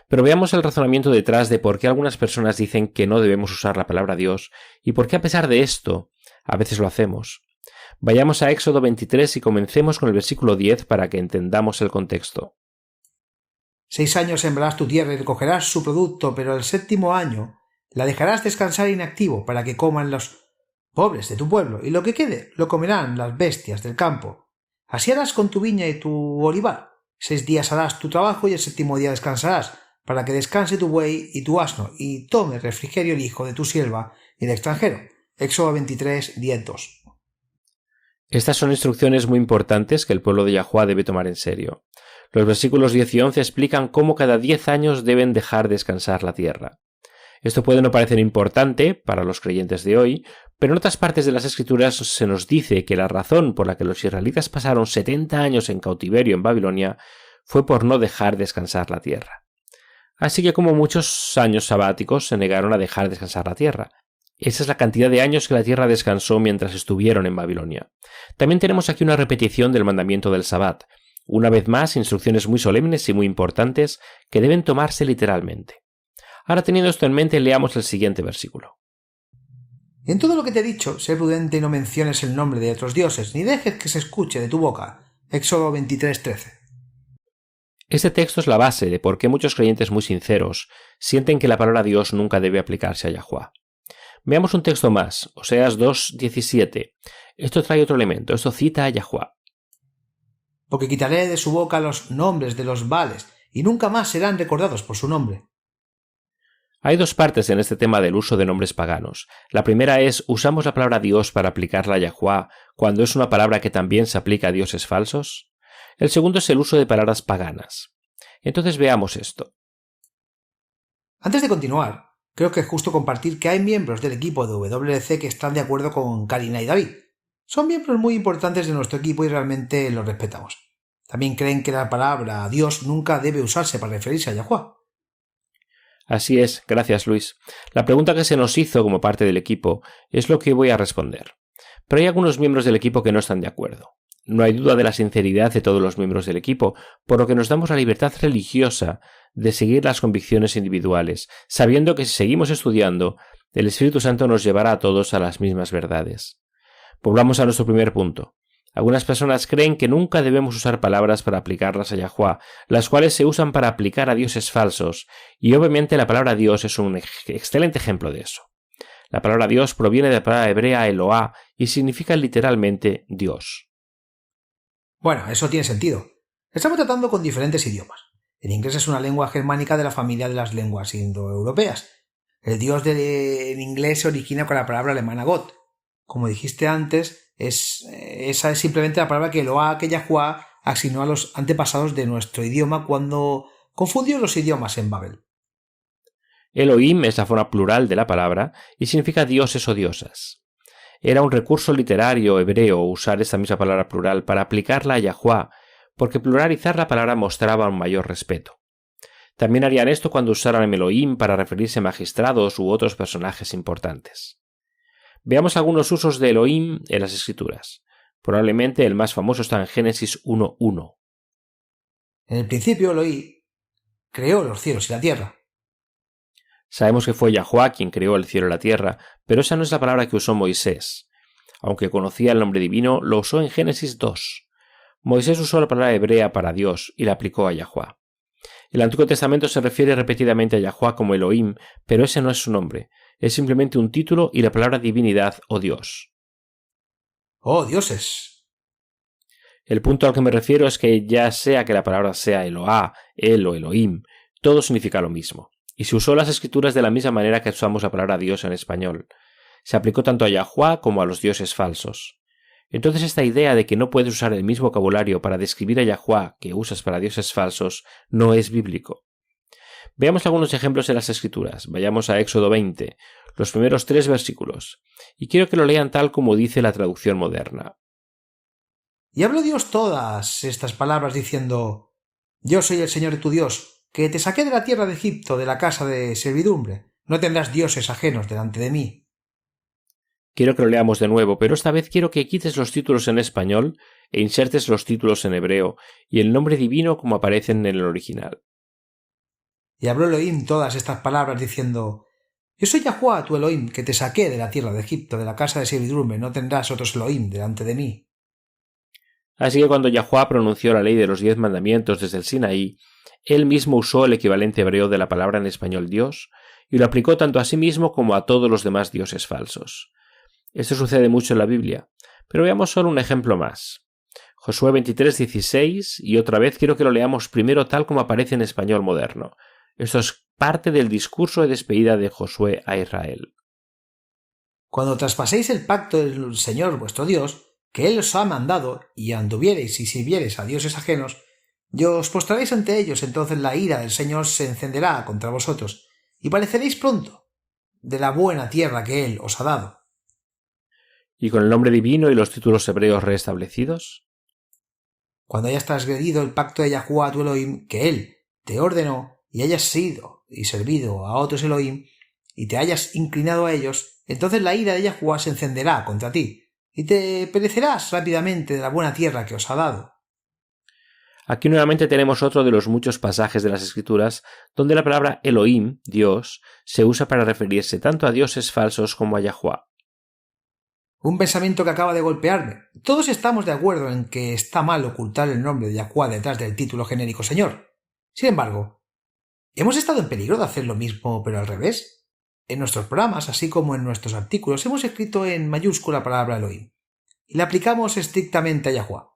Pero veamos el razonamiento detrás de por qué algunas personas dicen que no debemos usar la palabra Dios y por qué, a pesar de esto, a veces lo hacemos. Vayamos a Éxodo 23 y comencemos con el versículo 10 para que entendamos el contexto. 6 años sembrarás tu tierra y recogerás su producto, pero el 7º año la dejarás descansar inactivo para que coman los pobres de tu pueblo, y lo que quede lo comerán las bestias del campo. Así harás con tu viña y tu olivar. 6 días harás tu trabajo y el 7º día descansarás, para que descanse tu buey y tu asno, y tome refrigerio el hijo de tu sierva y el extranjero. Éxodo 23, 10-2. Estas son instrucciones muy importantes que el pueblo de Yahuwá debe tomar en serio. Los versículos 10 y 11 explican cómo cada 10 años deben dejar descansar la tierra. Esto puede no parecer importante para los creyentes de hoy, pero en otras partes de las Escrituras se nos dice que la razón por la que los israelitas pasaron 70 años en cautiverio en Babilonia fue por no dejar descansar la tierra. Así que como muchos años sabáticos se negaron a dejar descansar la tierra. Esa es la cantidad de años que la tierra descansó mientras estuvieron en Babilonia. También tenemos aquí una repetición del mandamiento del Sabbat. Una vez más, instrucciones muy solemnes y muy importantes que deben tomarse literalmente. Ahora, teniendo esto en mente, leamos el siguiente versículo. En todo lo que te he dicho, sé prudente y no menciones el nombre de otros dioses, ni dejes que se escuche de tu boca. Éxodo 23:13. Este texto es la base de por qué muchos creyentes muy sinceros sienten que la palabra Dios nunca debe aplicarse a Yahuwá. Veamos un texto más, Oseas 2:17. Esto trae otro elemento, esto cita a Yahuwá. Porque quitaré de su boca los nombres de los Baales, y nunca más serán recordados por su nombre. Hay dos partes en este tema del uso de nombres paganos. La primera es, ¿usamos la palabra Dios para aplicarla a Yahuwá cuando es una palabra que también se aplica a dioses falsos? El segundo es el uso de palabras paganas. Entonces veamos esto. Antes de continuar, creo que es justo compartir que hay miembros del equipo de WLC que están de acuerdo con Karina y David. Son miembros muy importantes de nuestro equipo y realmente los respetamos. También creen que la palabra Dios nunca debe usarse para referirse a Yahuwá. Así es, gracias Luis. La pregunta que se nos hizo como parte del equipo es lo que voy a responder. Pero hay algunos miembros del equipo que no están de acuerdo. No hay duda de la sinceridad de todos los miembros del equipo, por lo que nos damos la libertad religiosa de seguir las convicciones individuales, sabiendo que si seguimos estudiando, el Espíritu Santo nos llevará a todos a las mismas verdades. Volvamos a nuestro primer punto. Algunas personas creen que nunca debemos usar palabras para aplicarlas a Yahuwá, las cuales se usan para aplicar a dioses falsos, y obviamente la palabra Dios es un excelente ejemplo de eso. La palabra Dios proviene de la palabra hebrea Eloá y significa literalmente Dios. Bueno, eso tiene sentido. Estamos tratando con diferentes idiomas. El inglés es una lengua germánica de la familia de las lenguas indoeuropeas. El Dios en inglés se origina con la palabra alemana Gott. Como dijiste antes, esa es simplemente la palabra que Eloá, que Yahuwá asignó a los antepasados de nuestro idioma cuando confundió los idiomas en Babel. Elohim es la forma plural de la palabra y significa dioses o diosas. Era un recurso literario hebreo usar esta misma palabra plural para aplicarla a Yahuwá, porque pluralizar la palabra mostraba un mayor respeto. También harían esto cuando usaran Elohim para referirse a magistrados u otros personajes importantes. Veamos algunos usos de Elohim en las Escrituras. Probablemente el más famoso está en Génesis 1:1. En el principio Elohim creó los cielos y la tierra. Sabemos que fue Yahuwá quien creó el cielo y la tierra, pero esa no es la palabra que usó Moisés. Aunque conocía el nombre divino, lo usó en Génesis 2. Moisés usó la palabra hebrea para Dios y la aplicó a Yahuwá. El Antiguo Testamento se refiere repetidamente a Yahuwá como Elohim, pero ese no es su nombre. Es simplemente un título y la palabra divinidad o Dios. ¡Oh, dioses! El punto al que me refiero es que ya sea que la palabra sea Eloá, El o Elohim, todo significa lo mismo. Y se usó las escrituras de la misma manera que usamos la palabra Dios en español. Se aplicó tanto a Yahuwá como a los dioses falsos. Entonces esta idea de que no puedes usar el mismo vocabulario para describir a Yahuwá que usas para dioses falsos no es bíblico. Veamos algunos ejemplos en las Escrituras. Vayamos a Éxodo 20, los primeros 3 versículos, y quiero que lo lean tal como dice la traducción moderna. Y habló Dios todas estas palabras diciendo: Yo soy el Señor tu Dios, que te saqué de la tierra de Egipto, de la casa de servidumbre. No tendrás dioses ajenos delante de mí. Quiero que lo leamos de nuevo, pero esta vez quiero que quites los títulos en español e insertes los títulos en hebreo y el nombre divino como aparecen en el original. Y habló Elohim todas estas palabras diciendo: Yo soy Yahuwah tu Elohim, que te saqué de la tierra de Egipto, de la casa de servidumbre. No tendrás otros Elohim delante de mí. Así que cuando Yahuwah pronunció la ley de los 10 mandamientos desde el Sinaí, él mismo usó el equivalente hebreo de la palabra en español Dios y lo aplicó tanto a sí mismo como a todos los demás dioses falsos. Esto sucede mucho en la Biblia, pero veamos solo un ejemplo más. Josué 23:16, y otra vez quiero que lo leamos primero tal como aparece en español moderno. Esto es parte del discurso de despedida de Josué a Israel. Cuando traspaséis el pacto del Señor vuestro Dios, que Él os ha mandado, y anduviereis y sirviereis a dioses ajenos, y os postraréis ante ellos, entonces la ira del Señor se encenderá contra vosotros, y pareceréis pronto de la buena tierra que Él os ha dado. ¿Y con el nombre divino y los títulos hebreos restablecidos? Cuando hayas transgredido el pacto de Yahuwah tu Elohim, que Él te ordenó, y hayas sido y servido a otros Elohim, y te hayas inclinado a ellos, entonces la ira de Yahuwah se encenderá contra ti, y te perecerás rápidamente de la buena tierra que os ha dado. Aquí nuevamente tenemos otro de los muchos pasajes de las Escrituras donde la palabra Elohim, Dios, se usa para referirse tanto a dioses falsos como a Yahuwah. Un pensamiento que acaba de golpearme. Todos estamos de acuerdo en que está mal ocultar el nombre de Yahuwah detrás del título genérico Señor. Sin embargo, ¿hemos estado en peligro de hacer lo mismo pero al revés? En nuestros programas, así como en nuestros artículos, hemos escrito en mayúscula la palabra Elohim y la aplicamos estrictamente a Yahuwah.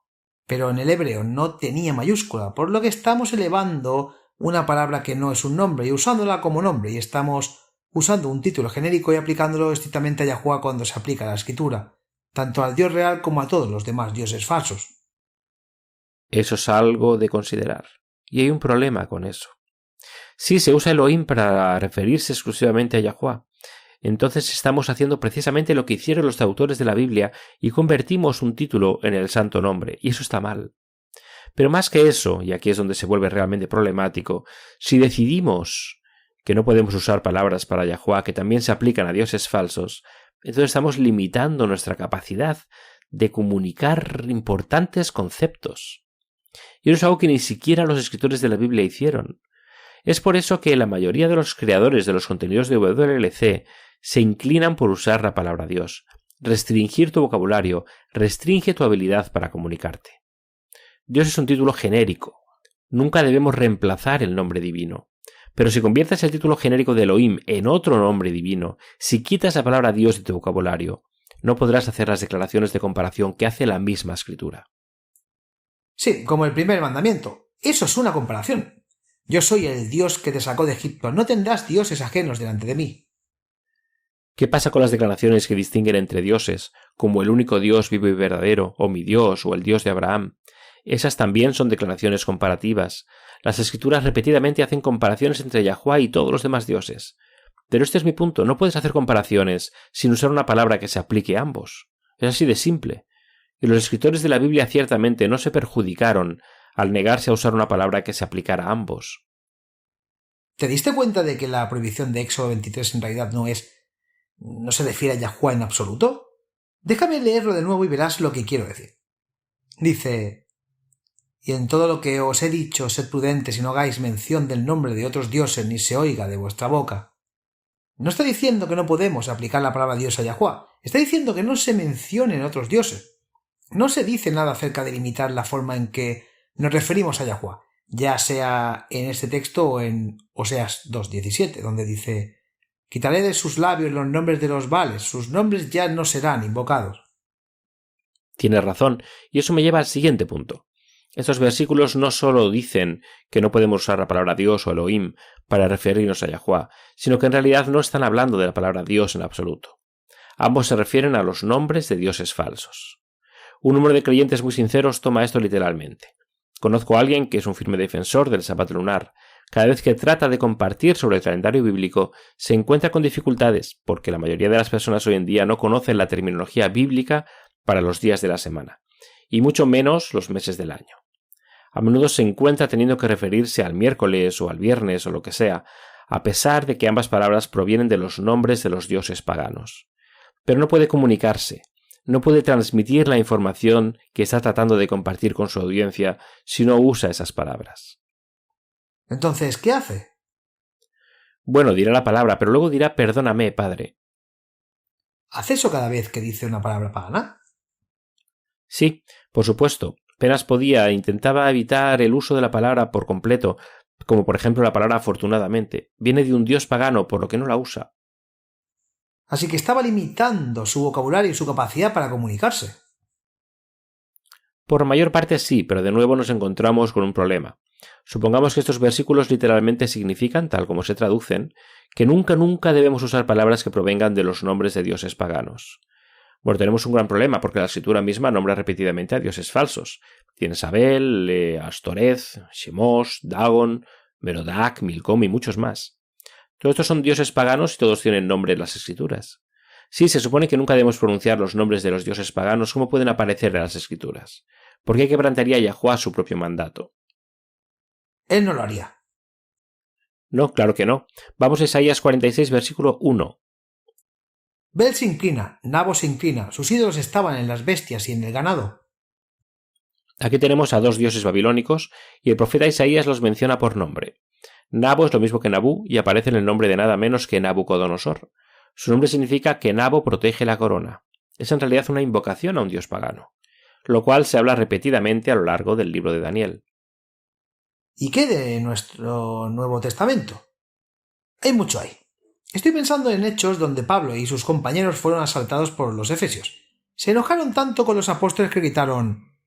Pero en el hebreo no tenía mayúscula, por lo que estamos elevando una palabra que no es un nombre y usándola como nombre, y estamos usando un título genérico y aplicándolo estrictamente a Yahuwah cuando se aplica a la escritura, tanto al Dios real como a todos los demás dioses falsos. Eso es algo de considerar, y hay un problema con eso. Si se usa Elohim para referirse exclusivamente a Yahuwah, entonces estamos haciendo precisamente lo que hicieron los autores de la Biblia y convertimos un título en el santo nombre, y eso está mal. Pero más que eso, y aquí es donde se vuelve realmente problemático, si decidimos que no podemos usar palabras para Yahuwah que también se aplican a dioses falsos, entonces estamos limitando nuestra capacidad de comunicar importantes conceptos. Y eso es algo que ni siquiera los escritores de la Biblia hicieron. Es por eso que la mayoría de los creadores de los contenidos de WLC se inclinan por usar la palabra Dios. Restringir tu vocabulario, restringe tu habilidad para comunicarte. Dios es un título genérico. Nunca debemos reemplazar el nombre divino. Pero si conviertes el título genérico de Elohim en otro nombre divino, si quitas la palabra Dios de tu vocabulario, no podrás hacer las declaraciones de comparación que hace la misma escritura. Sí, como el primer mandamiento. Eso es una comparación. Yo soy el Dios que te sacó de Egipto. No tendrás dioses ajenos delante de mí. ¿Qué pasa con las declaraciones que distinguen entre dioses, como el único Dios vivo y verdadero, o mi Dios, o el Dios de Abraham? Esas también son declaraciones comparativas. Las escrituras repetidamente hacen comparaciones entre Yahuwah y todos los demás dioses. Pero este es mi punto, no puedes hacer comparaciones sin usar una palabra que se aplique a ambos. Es así de simple. Y los escritores de la Biblia ciertamente no se perjudicaron al negarse a usar una palabra que se aplicara a ambos. ¿Te diste cuenta de que la prohibición de Éxodo 23 en realidad no se refiere a Yahuwah en absoluto? Déjame leerlo de nuevo y verás lo que quiero decir. Dice: y en todo lo que os he dicho, sed prudentes y no hagáis mención del nombre de otros dioses ni se oiga de vuestra boca. No está diciendo que no podemos aplicar la palabra Dios a Yahuwah, está diciendo que no se mencionen otros dioses. No se dice nada acerca de limitar la forma en que nos referimos a Yahuwah, ya sea en este texto o en Oseas 2:17, donde dice: quitaré de sus labios los nombres de los Baales, sus nombres ya no serán invocados. Tienes razón, y eso me lleva al siguiente punto. Estos versículos no solo dicen que no podemos usar la palabra Dios o Elohim para referirnos a Yahuwah, sino que en realidad no están hablando de la palabra Dios en absoluto. Ambos se refieren a los nombres de dioses falsos. Un número de creyentes muy sinceros toma esto literalmente. Conozco a alguien que es un firme defensor del sábado lunar. Cada vez que trata de compartir sobre el calendario bíblico, se encuentra con dificultades, porque la mayoría de las personas hoy en día no conocen la terminología bíblica para los días de la semana, y mucho menos los meses del año. A menudo se encuentra teniendo que referirse al miércoles o al viernes o lo que sea, a pesar de que ambas palabras provienen de los nombres de los dioses paganos. Pero no puede comunicarse, no puede transmitir la información que está tratando de compartir con su audiencia si no usa esas palabras. Entonces, ¿qué hace? Bueno, dirá la palabra, pero luego dirá perdóname, padre. ¿Hace eso cada vez que dice una palabra pagana? Sí, por supuesto. Apenas podía, intentaba evitar el uso de la palabra por completo, como por ejemplo la palabra afortunadamente. Viene de un dios pagano, por lo que no la usa. Así que estaba limitando su vocabulario y su capacidad para comunicarse. Por mayor parte sí, pero de nuevo nos encontramos con un problema. Supongamos que estos versículos literalmente significan, tal como se traducen, que nunca debemos usar palabras que provengan de los nombres de dioses paganos. Bueno, tenemos un gran problema porque la escritura misma nombra repetidamente a dioses falsos. Tienes a Abel, Astoreth, Shemos, Dagon, Merodach, Milcom y muchos más. Todos estos son dioses paganos y todos tienen nombre en las escrituras. Sí, se supone que nunca debemos pronunciar los nombres de los dioses paganos como pueden aparecer en las escrituras, porque quebrantaría Yahuwah su propio mandato. Él no lo haría. No, claro que no. Vamos a Isaías 46, versículo 1. Bel se inclina, Nabo se inclina, sus ídolos estaban en las bestias y en el ganado. Aquí tenemos a dos dioses babilónicos y el profeta Isaías los menciona por nombre. Nabo es lo mismo que Nabú y aparece en el nombre de nada menos que Nabucodonosor. Su nombre significa que Nabo protege la corona. Es en realidad una invocación a un dios pagano, lo cual se habla repetidamente a lo largo del libro de Daniel. ¿Y qué de nuestro Nuevo Testamento? Hay mucho ahí. Estoy pensando en Hechos donde Pablo y sus compañeros fueron asaltados por los efesios. Se enojaron tanto con los apóstoles que gritaron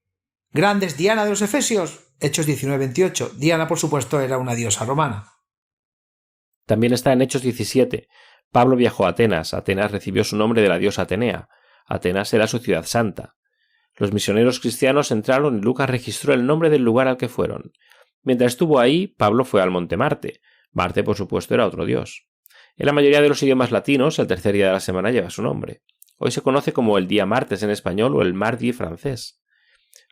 «¡Grandes Diana de los efesios!». Hechos 19:28. Diana, por supuesto, era una diosa romana. También está en Hechos 17. Pablo viajó a Atenas. Atenas recibió su nombre de la diosa Atenea. Atenas era su ciudad santa. Los misioneros cristianos entraron y Lucas registró el nombre del lugar al que fueron. Mientras estuvo ahí, Pablo fue al monte Marte. Marte, por supuesto, era otro dios. En la mayoría de los idiomas latinos, el tercer día de la semana lleva su nombre. Hoy se conoce como el día martes en español o el mardi francés.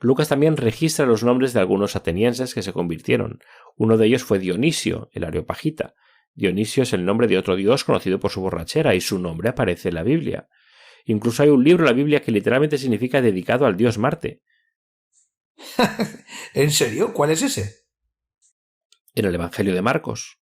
Lucas también registra los nombres de algunos atenienses que se convirtieron. Uno de ellos fue Dionisio, el areopagita. Dionisio es el nombre de otro dios conocido por su borrachera y su nombre aparece en la Biblia. Incluso hay un libro en la Biblia que literalmente significa dedicado al dios Marte. ¿En serio? ¿Cuál es ese? En el Evangelio de Marcos.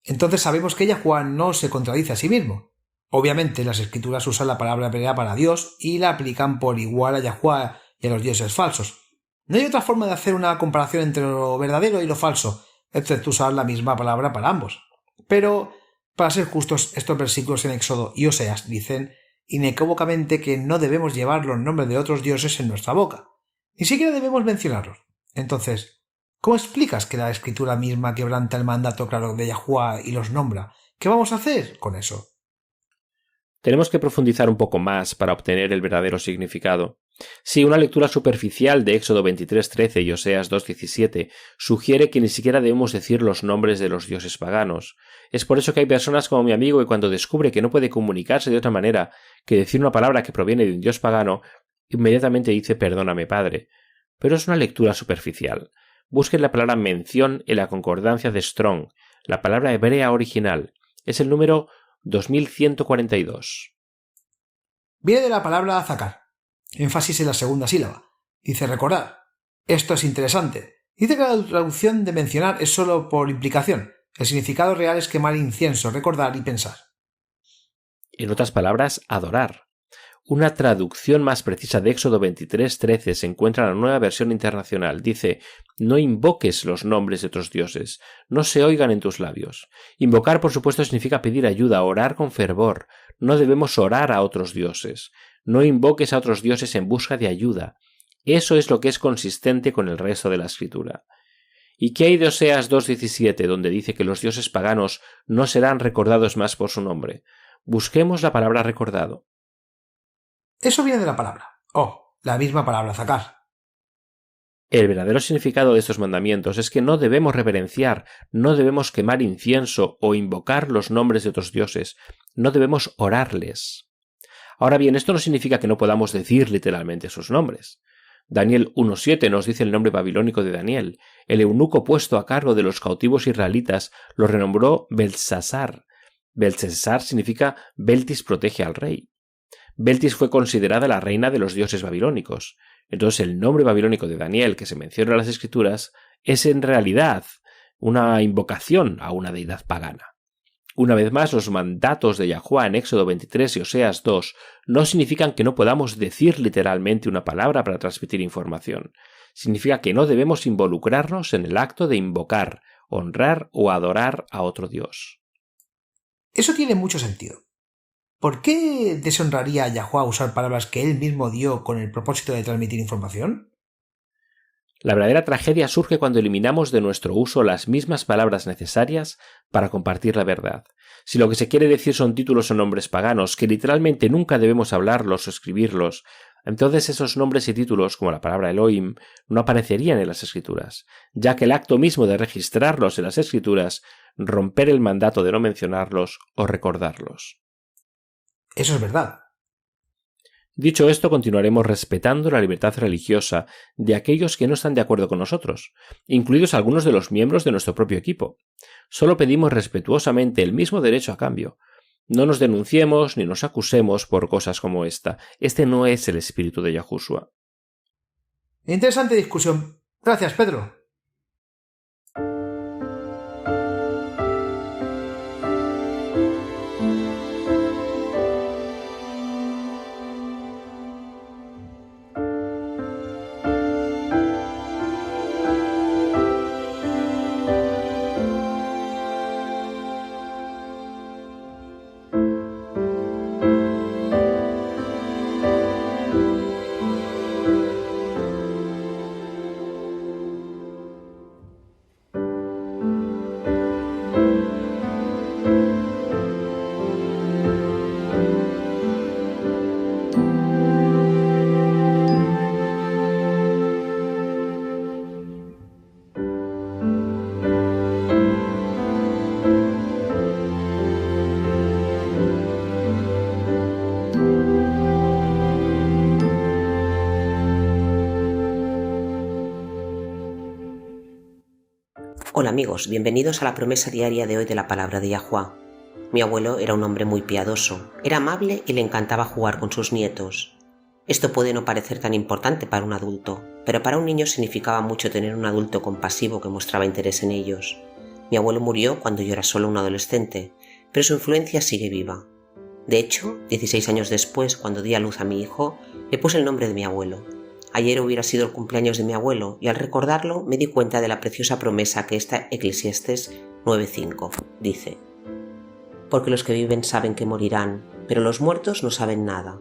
Entonces sabemos que Yahuwah no se contradice a sí mismo. Obviamente las escrituras usan la palabra hebrea para Dios y la aplican por igual a Yahuwah y a los dioses falsos. No hay otra forma de hacer una comparación entre lo verdadero y lo falso, excepto usar la misma palabra para ambos. Pero, para ser justos, estos versículos en Éxodo y Oseas dicen inequívocamente que no debemos llevar los nombres de otros dioses en nuestra boca. Ni siquiera debemos mencionarlos. Entonces, ¿cómo explicas que la escritura misma quebranta el mandato claro de Yahuwah y los nombra? ¿Qué vamos a hacer con eso? Tenemos que profundizar un poco más para obtener el verdadero significado. Si una lectura superficial de Éxodo 23:13 y Oseas 2:17 sugiere que ni siquiera debemos decir los nombres de los dioses paganos. Es por eso que hay personas como mi amigo que cuando descubre que no puede comunicarse de otra manera que decir una palabra que proviene de un dios pagano, inmediatamente dice perdóname, padre. Pero es una lectura superficial. Busquen la palabra mención en la concordancia de Strong, la palabra hebrea original. Es el número 2142. Viene de la palabra azacar, énfasis en la segunda sílaba. Dice recordar. Esto es interesante. Dice que la traducción de mencionar es solo por implicación. El significado real es quemar incienso, recordar y pensar. En otras palabras, adorar. Una traducción más precisa de Éxodo 23:13 se encuentra en la Nueva Versión Internacional. Dice, no invoques los nombres de otros dioses, no se oigan en tus labios. Invocar, por supuesto, significa pedir ayuda, orar con fervor. No debemos orar a otros dioses. No invoques a otros dioses en busca de ayuda. Eso es lo que es consistente con el resto de la Escritura. ¿Y qué hay de Oseas 2:17, donde dice que los dioses paganos no serán recordados más por su nombre? Busquemos la palabra recordado. Eso viene de la palabra. La misma palabra zacar. El verdadero significado de estos mandamientos es que no debemos reverenciar, no debemos quemar incienso o invocar los nombres de otros dioses, no debemos orarles. Ahora bien, esto no significa que no podamos decir literalmente sus nombres. Daniel 1:7 nos dice el nombre babilónico de Daniel. El eunuco puesto a cargo de los cautivos israelitas lo renombró Beltsasar. Beltsasar significa Beltis protege al rey. Beltis fue considerada la reina de los dioses babilónicos. Entonces el nombre babilónico de Daniel que se menciona en las escrituras es en realidad una invocación a una deidad pagana. Una vez más, los mandatos de Yahuwah en Éxodo 23 y Oseas 2 no significan que no podamos decir literalmente una palabra para transmitir información. Significa que no debemos involucrarnos en el acto de invocar, honrar o adorar a otro Dios. Eso tiene mucho sentido. ¿Por qué deshonraría a Yahuwah usar palabras que él mismo dio con el propósito de transmitir información? La verdadera tragedia surge cuando eliminamos de nuestro uso las mismas palabras necesarias para compartir la verdad. Si lo que se quiere decir son títulos o nombres paganos, que literalmente nunca debemos hablarlos o escribirlos, entonces esos nombres y títulos, como la palabra Elohim, no aparecerían en las Escrituras, ya que el acto mismo de registrarlos en las Escrituras, romper el mandato de no mencionarlos o recordarlos. Eso es verdad. Dicho esto, continuaremos respetando la libertad religiosa de aquellos que no están de acuerdo con nosotros, incluidos algunos de los miembros de nuestro propio equipo. Solo pedimos respetuosamente el mismo derecho a cambio. No nos denunciemos ni nos acusemos por cosas como esta. Este no es el espíritu de Yahushua. Interesante discusión. Gracias, Pedro. Hola amigos, bienvenidos a la promesa diaria de hoy de la palabra de Yahuwah. Mi abuelo era un hombre muy piadoso, era amable y le encantaba jugar con sus nietos. Esto puede no parecer tan importante para un adulto, pero para un niño significaba mucho tener un adulto compasivo que mostraba interés en ellos. Mi abuelo murió cuando yo era solo un adolescente, pero su influencia sigue viva. De hecho, 16 años después, cuando di a luz a mi hijo, le puse el nombre de mi abuelo. Ayer hubiera sido el cumpleaños de mi abuelo y al recordarlo me di cuenta de la preciosa promesa que está Eclesiastés 9:5 dice: porque los que viven saben que morirán, pero los muertos no saben nada,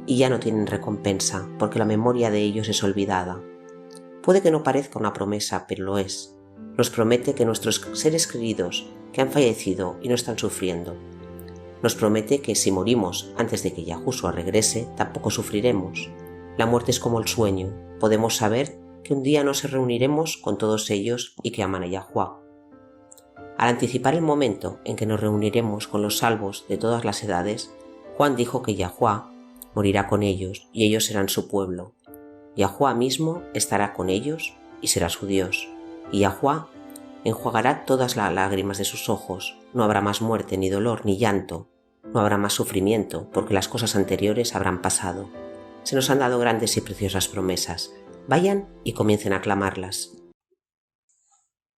y ya no tienen recompensa, porque la memoria de ellos es olvidada. Puede que no parezca una promesa, pero lo es. Nos promete que nuestros seres queridos que han fallecido y no están sufriendo. Nos promete que si morimos antes de que Yahushua regrese, tampoco sufriremos. La muerte es como el sueño. Podemos saber que un día nos reuniremos con todos ellos y que aman a Yahuwah. Al anticipar el momento en que nos reuniremos con los salvos de todas las edades, Juan dijo que Yahuwah morirá con ellos y ellos serán su pueblo. Yahuwah mismo estará con ellos y será su Dios. Y Yahuwah enjuagará todas las lágrimas de sus ojos. No habrá más muerte, ni dolor, ni llanto. No habrá más sufrimiento, porque las cosas anteriores habrán pasado. Se nos han dado grandes y preciosas promesas. Vayan y comiencen a clamarlas.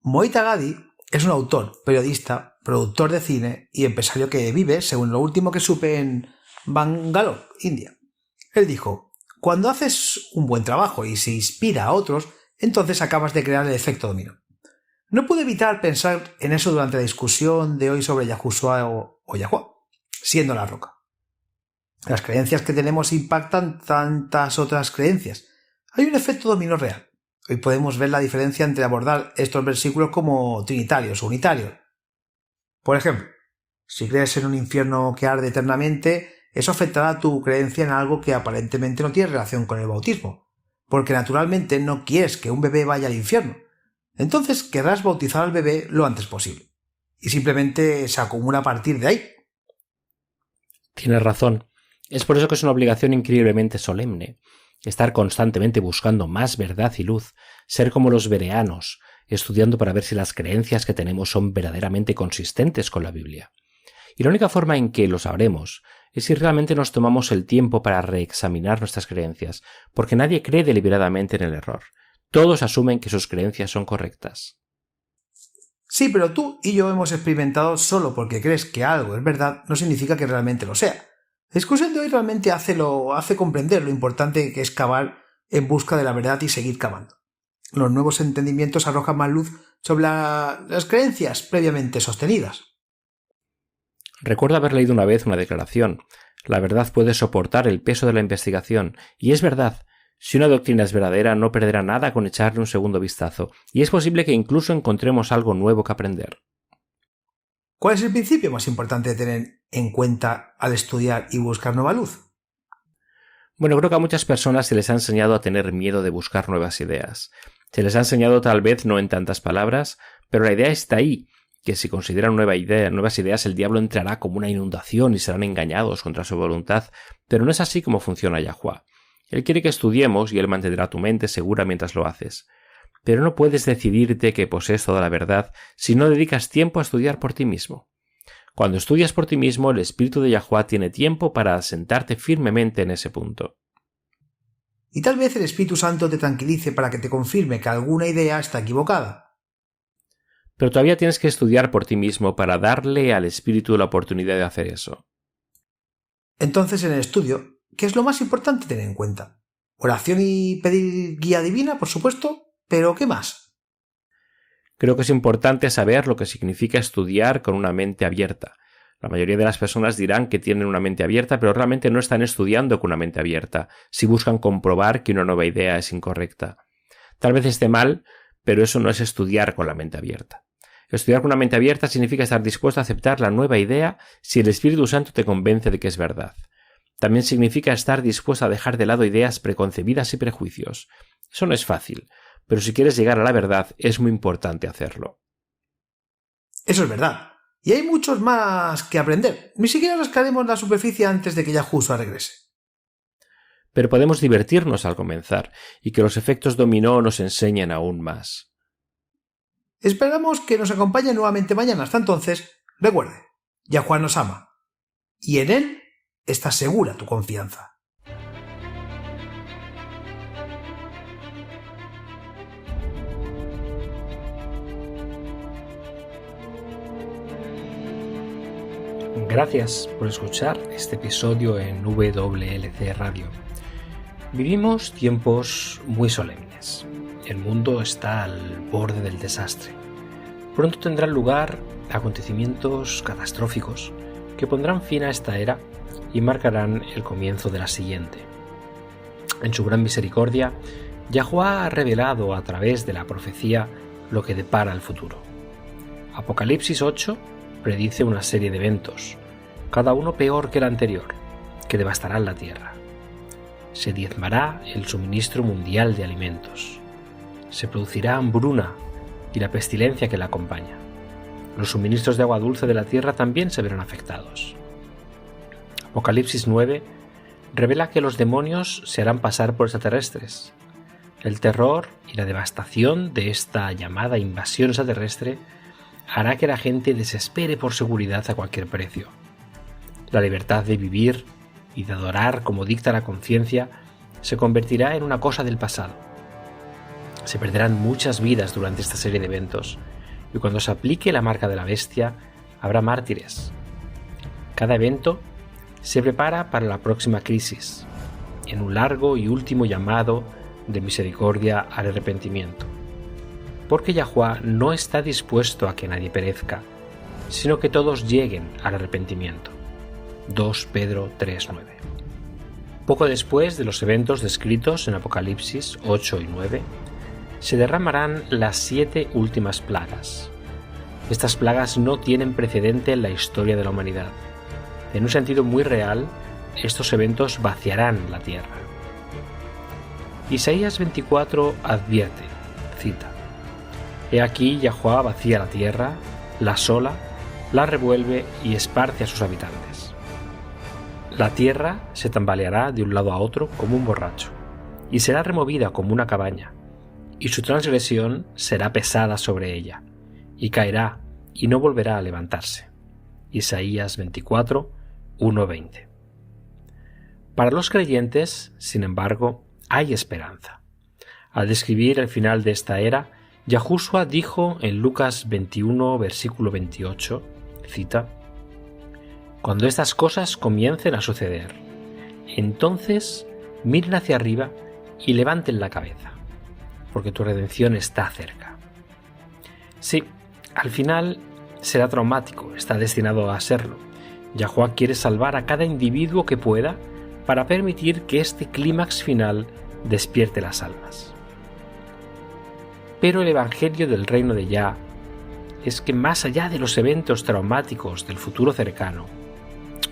Moita Gadi es un autor, periodista, productor de cine y empresario que vive, según lo último que supe, en Bangalore, India. Él dijo: cuando haces un buen trabajo y se inspira a otros, entonces acabas de crear el efecto dominó. No pude evitar pensar en eso durante la discusión de hoy sobre Yahushua o Yahuwah, siendo la roca. Las creencias que tenemos impactan tantas otras creencias. Hay un efecto dominó real. Hoy podemos ver la diferencia entre abordar estos versículos como trinitarios o unitarios. Por ejemplo, si crees en un infierno que arde eternamente, eso afectará tu creencia en algo que aparentemente no tiene relación con el bautismo, porque naturalmente no quieres que un bebé vaya al infierno. Entonces querrás bautizar al bebé lo antes posible. Y simplemente se acumula a partir de ahí. Tienes razón. Es por eso que es una obligación increíblemente solemne. Estar constantemente buscando más verdad y luz, ser como los bereanos, estudiando para ver si las creencias que tenemos son verdaderamente consistentes con la Biblia. Y la única forma en que lo sabremos es si realmente nos tomamos el tiempo para reexaminar nuestras creencias, porque nadie cree deliberadamente en el error. Todos asumen que sus creencias son correctas. Sí, pero tú y yo hemos experimentado solo porque crees que algo es verdad no significa que realmente lo sea. La discusión de hoy realmente hace comprender lo importante que es cavar en busca de la verdad y seguir cavando. Los nuevos entendimientos arrojan más luz sobre las creencias previamente sostenidas. Recuerdo haber leído una vez una declaración. La verdad puede soportar el peso de la investigación, y es verdad. Si una doctrina es verdadera, no perderá nada con echarle un segundo vistazo, y es posible que incluso encontremos algo nuevo que aprender. ¿Cuál es el principio más importante de tener en cuenta al estudiar y buscar nueva luz? Bueno, creo que a muchas personas se les ha enseñado a tener miedo de buscar nuevas ideas. Se les ha enseñado tal vez no en tantas palabras, pero la idea está ahí, que si consideran nuevas ideas, el diablo entrará como una inundación y serán engañados contra su voluntad, pero no es así como funciona Yahuwah. Él quiere que estudiemos y él mantendrá tu mente segura mientras lo haces. Pero no puedes decidirte que posees toda la verdad si no dedicas tiempo a estudiar por ti mismo. Cuando estudias por ti mismo, el espíritu de Yahuwah tiene tiempo para asentarte firmemente en ese punto. Y tal vez el Espíritu Santo te tranquilice para que te confirme que alguna idea está equivocada. Pero todavía tienes que estudiar por ti mismo para darle al espíritu la oportunidad de hacer eso. Entonces, en el estudio, ¿qué es lo más importante tener en cuenta? Oración y pedir guía divina, por supuesto, pero ¿qué más? Creo que es importante saber lo que significa estudiar con una mente abierta. La mayoría de las personas dirán que tienen una mente abierta, pero realmente no están estudiando con una mente abierta, si buscan comprobar que una nueva idea es incorrecta. Tal vez esté mal, pero eso no es estudiar con la mente abierta. Estudiar con una mente abierta significa estar dispuesto a aceptar la nueva idea si el Espíritu Santo te convence de que es verdad. También significa estar dispuesto a dejar de lado ideas preconcebidas y prejuicios. Eso no es fácil, pero si quieres llegar a la verdad es muy importante hacerlo. Eso es verdad. Y hay muchos más que aprender. Ni siquiera rascaremos la superficie antes de que Yahushua regrese. Pero podemos divertirnos al comenzar y que los efectos dominó nos enseñen aún más. Esperamos que nos acompañe nuevamente mañana. Hasta entonces, recuerde, Yahuwah nos ama. Y en él está segura tu confianza. Gracias por escuchar este episodio en WLC Radio. Vivimos tiempos muy solemnes. El mundo está al borde del desastre. Pronto tendrán lugar acontecimientos catastróficos que pondrán fin a esta era y marcarán el comienzo de la siguiente. En su gran misericordia, Yahuwah ha revelado a través de la profecía lo que depara el futuro. Apocalipsis 8 predice una serie de eventos, cada uno peor que el anterior, que devastarán la tierra. Se diezmará el suministro mundial de alimentos. Se producirá hambruna y la pestilencia que la acompaña. Los suministros de agua dulce de la tierra también se verán afectados. Apocalipsis 9 revela que los demonios se harán pasar por extraterrestres. El terror y la devastación de esta llamada invasión extraterrestre hará que la gente desespere por seguridad a cualquier precio. La libertad de vivir y de adorar como dicta la conciencia se convertirá en una cosa del pasado. Se perderán muchas vidas durante esta serie de eventos, y cuando se aplique la marca de la bestia, habrá mártires. Cada evento se prepara para la próxima crisis, en un largo y último llamado de misericordia al arrepentimiento. Porque Yahuwah no está dispuesto a que nadie perezca, sino que todos lleguen al arrepentimiento. 2 Pedro 3:9. Poco después de los eventos descritos en Apocalipsis 8 y 9, se derramarán las 7 últimas plagas. Estas plagas no tienen precedente en la historia de la humanidad. En un sentido muy real, estos eventos vaciarán la tierra. Isaías 24 advierte, cita: He aquí Yahuwah vacía la tierra, la asola, la revuelve y esparce a sus habitantes. La tierra se tambaleará de un lado a otro como un borracho, y será removida como una cabaña, y su transgresión será pesada sobre ella, y caerá, y no volverá a levantarse. Isaías 24, 1-20. Para los creyentes, sin embargo, hay esperanza. Al describir el final de esta era, Yahushua dijo en Lucas 21, versículo 28, cita: «Cuando estas cosas comiencen a suceder, entonces miren hacia arriba y levanten la cabeza, porque tu redención está cerca». Sí, al final será traumático, está destinado a serlo. Yahuwah quiere salvar a cada individuo que pueda para permitir que este clímax final despierte las almas. Pero el Evangelio del Reino de Yah es que más allá de los eventos traumáticos del futuro cercano,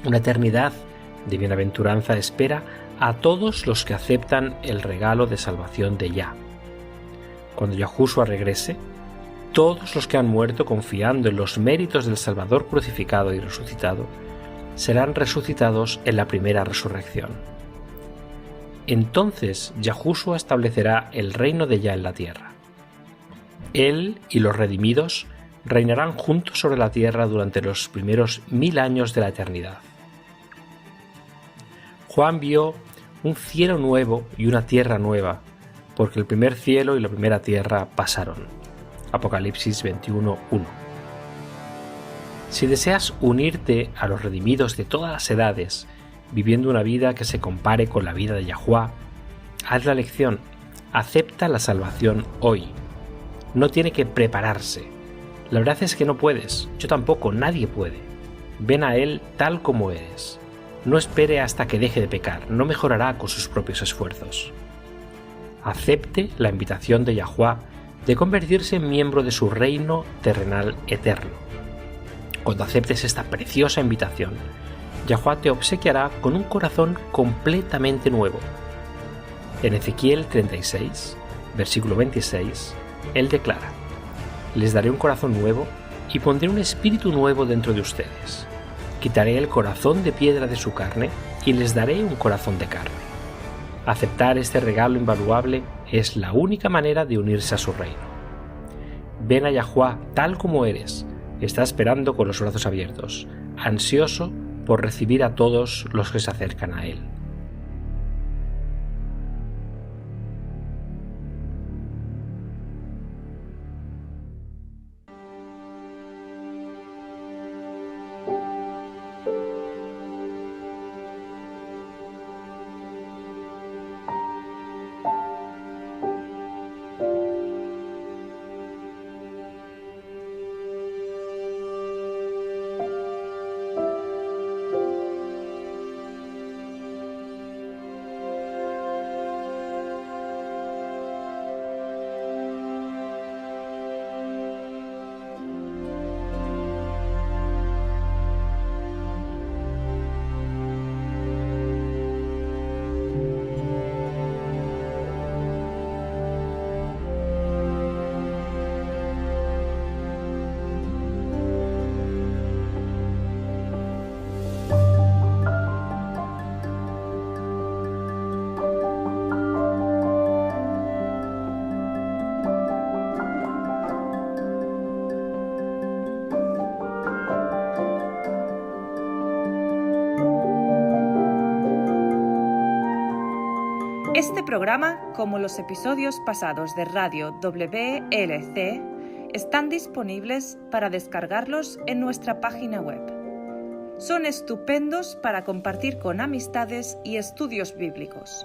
una eternidad de bienaventuranza espera a todos los que aceptan el regalo de salvación de Yah. Cuando Yahushua regrese, todos los que han muerto confiando en los méritos del Salvador crucificado y resucitado serán resucitados en la primera resurrección. Entonces Yahushua establecerá el reino de Yah en la tierra. Él y los redimidos reinarán juntos sobre la tierra durante los primeros 1000 años de la eternidad. Juan vio un cielo nuevo y una tierra nueva, porque el primer cielo y la primera tierra pasaron. Apocalipsis 21:1. Si deseas unirte a los redimidos de todas las edades, viviendo una vida que se compare con la vida de Yahuwah, haz la elección, acepta la salvación hoy. No tiene que prepararse. La verdad es que no puedes, yo tampoco, nadie puede. Ven a Él tal como eres. No espere hasta que deje de pecar, no mejorará con sus propios esfuerzos. Acepte la invitación de Yahuwah de convertirse en miembro de su reino terrenal eterno. Cuando aceptes esta preciosa invitación, Yahuwah te obsequiará con un corazón completamente nuevo. En Ezequiel 36, versículo 26, Él declara: «Les daré un corazón nuevo y pondré un espíritu nuevo dentro de ustedes. Quitaré el corazón de piedra de su carne y les daré un corazón de carne». Aceptar este regalo invaluable es la única manera de unirse a su reino. Ven a Yahuwah tal como eres. Está esperando con los brazos abiertos, ansioso por recibir a todos los que se acercan a Él. Este programa, como los episodios pasados de Radio WLC, están disponibles para descargarlos en nuestra página web. Son estupendos para compartir con amistades y estudios bíblicos.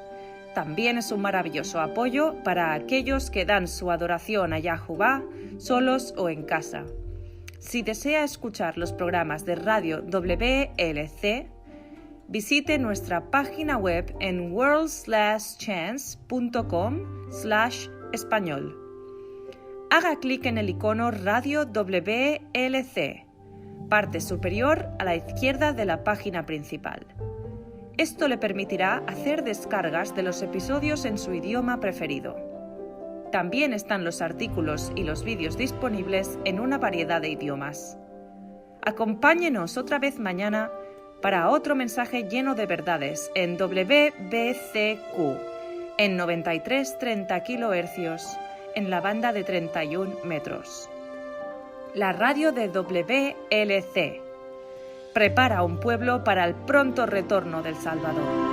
También es un maravilloso apoyo para aquellos que dan su adoración a Yahuwah solos o en casa. Si desea escuchar los programas de Radio WLC, visite nuestra página web en worldslastchance.com/español. Haga clic en el icono Radio WLC, parte superior a la izquierda de la página principal. Esto le permitirá hacer descargas de los episodios en su idioma preferido. También están los artículos y los vídeos disponibles en una variedad de idiomas. Acompáñenos otra vez mañana para otro mensaje lleno de verdades en WBCQ, en 93.30 kHz, en la banda de 31 metros. La radio de WLC prepara un pueblo para el pronto retorno del Salvador.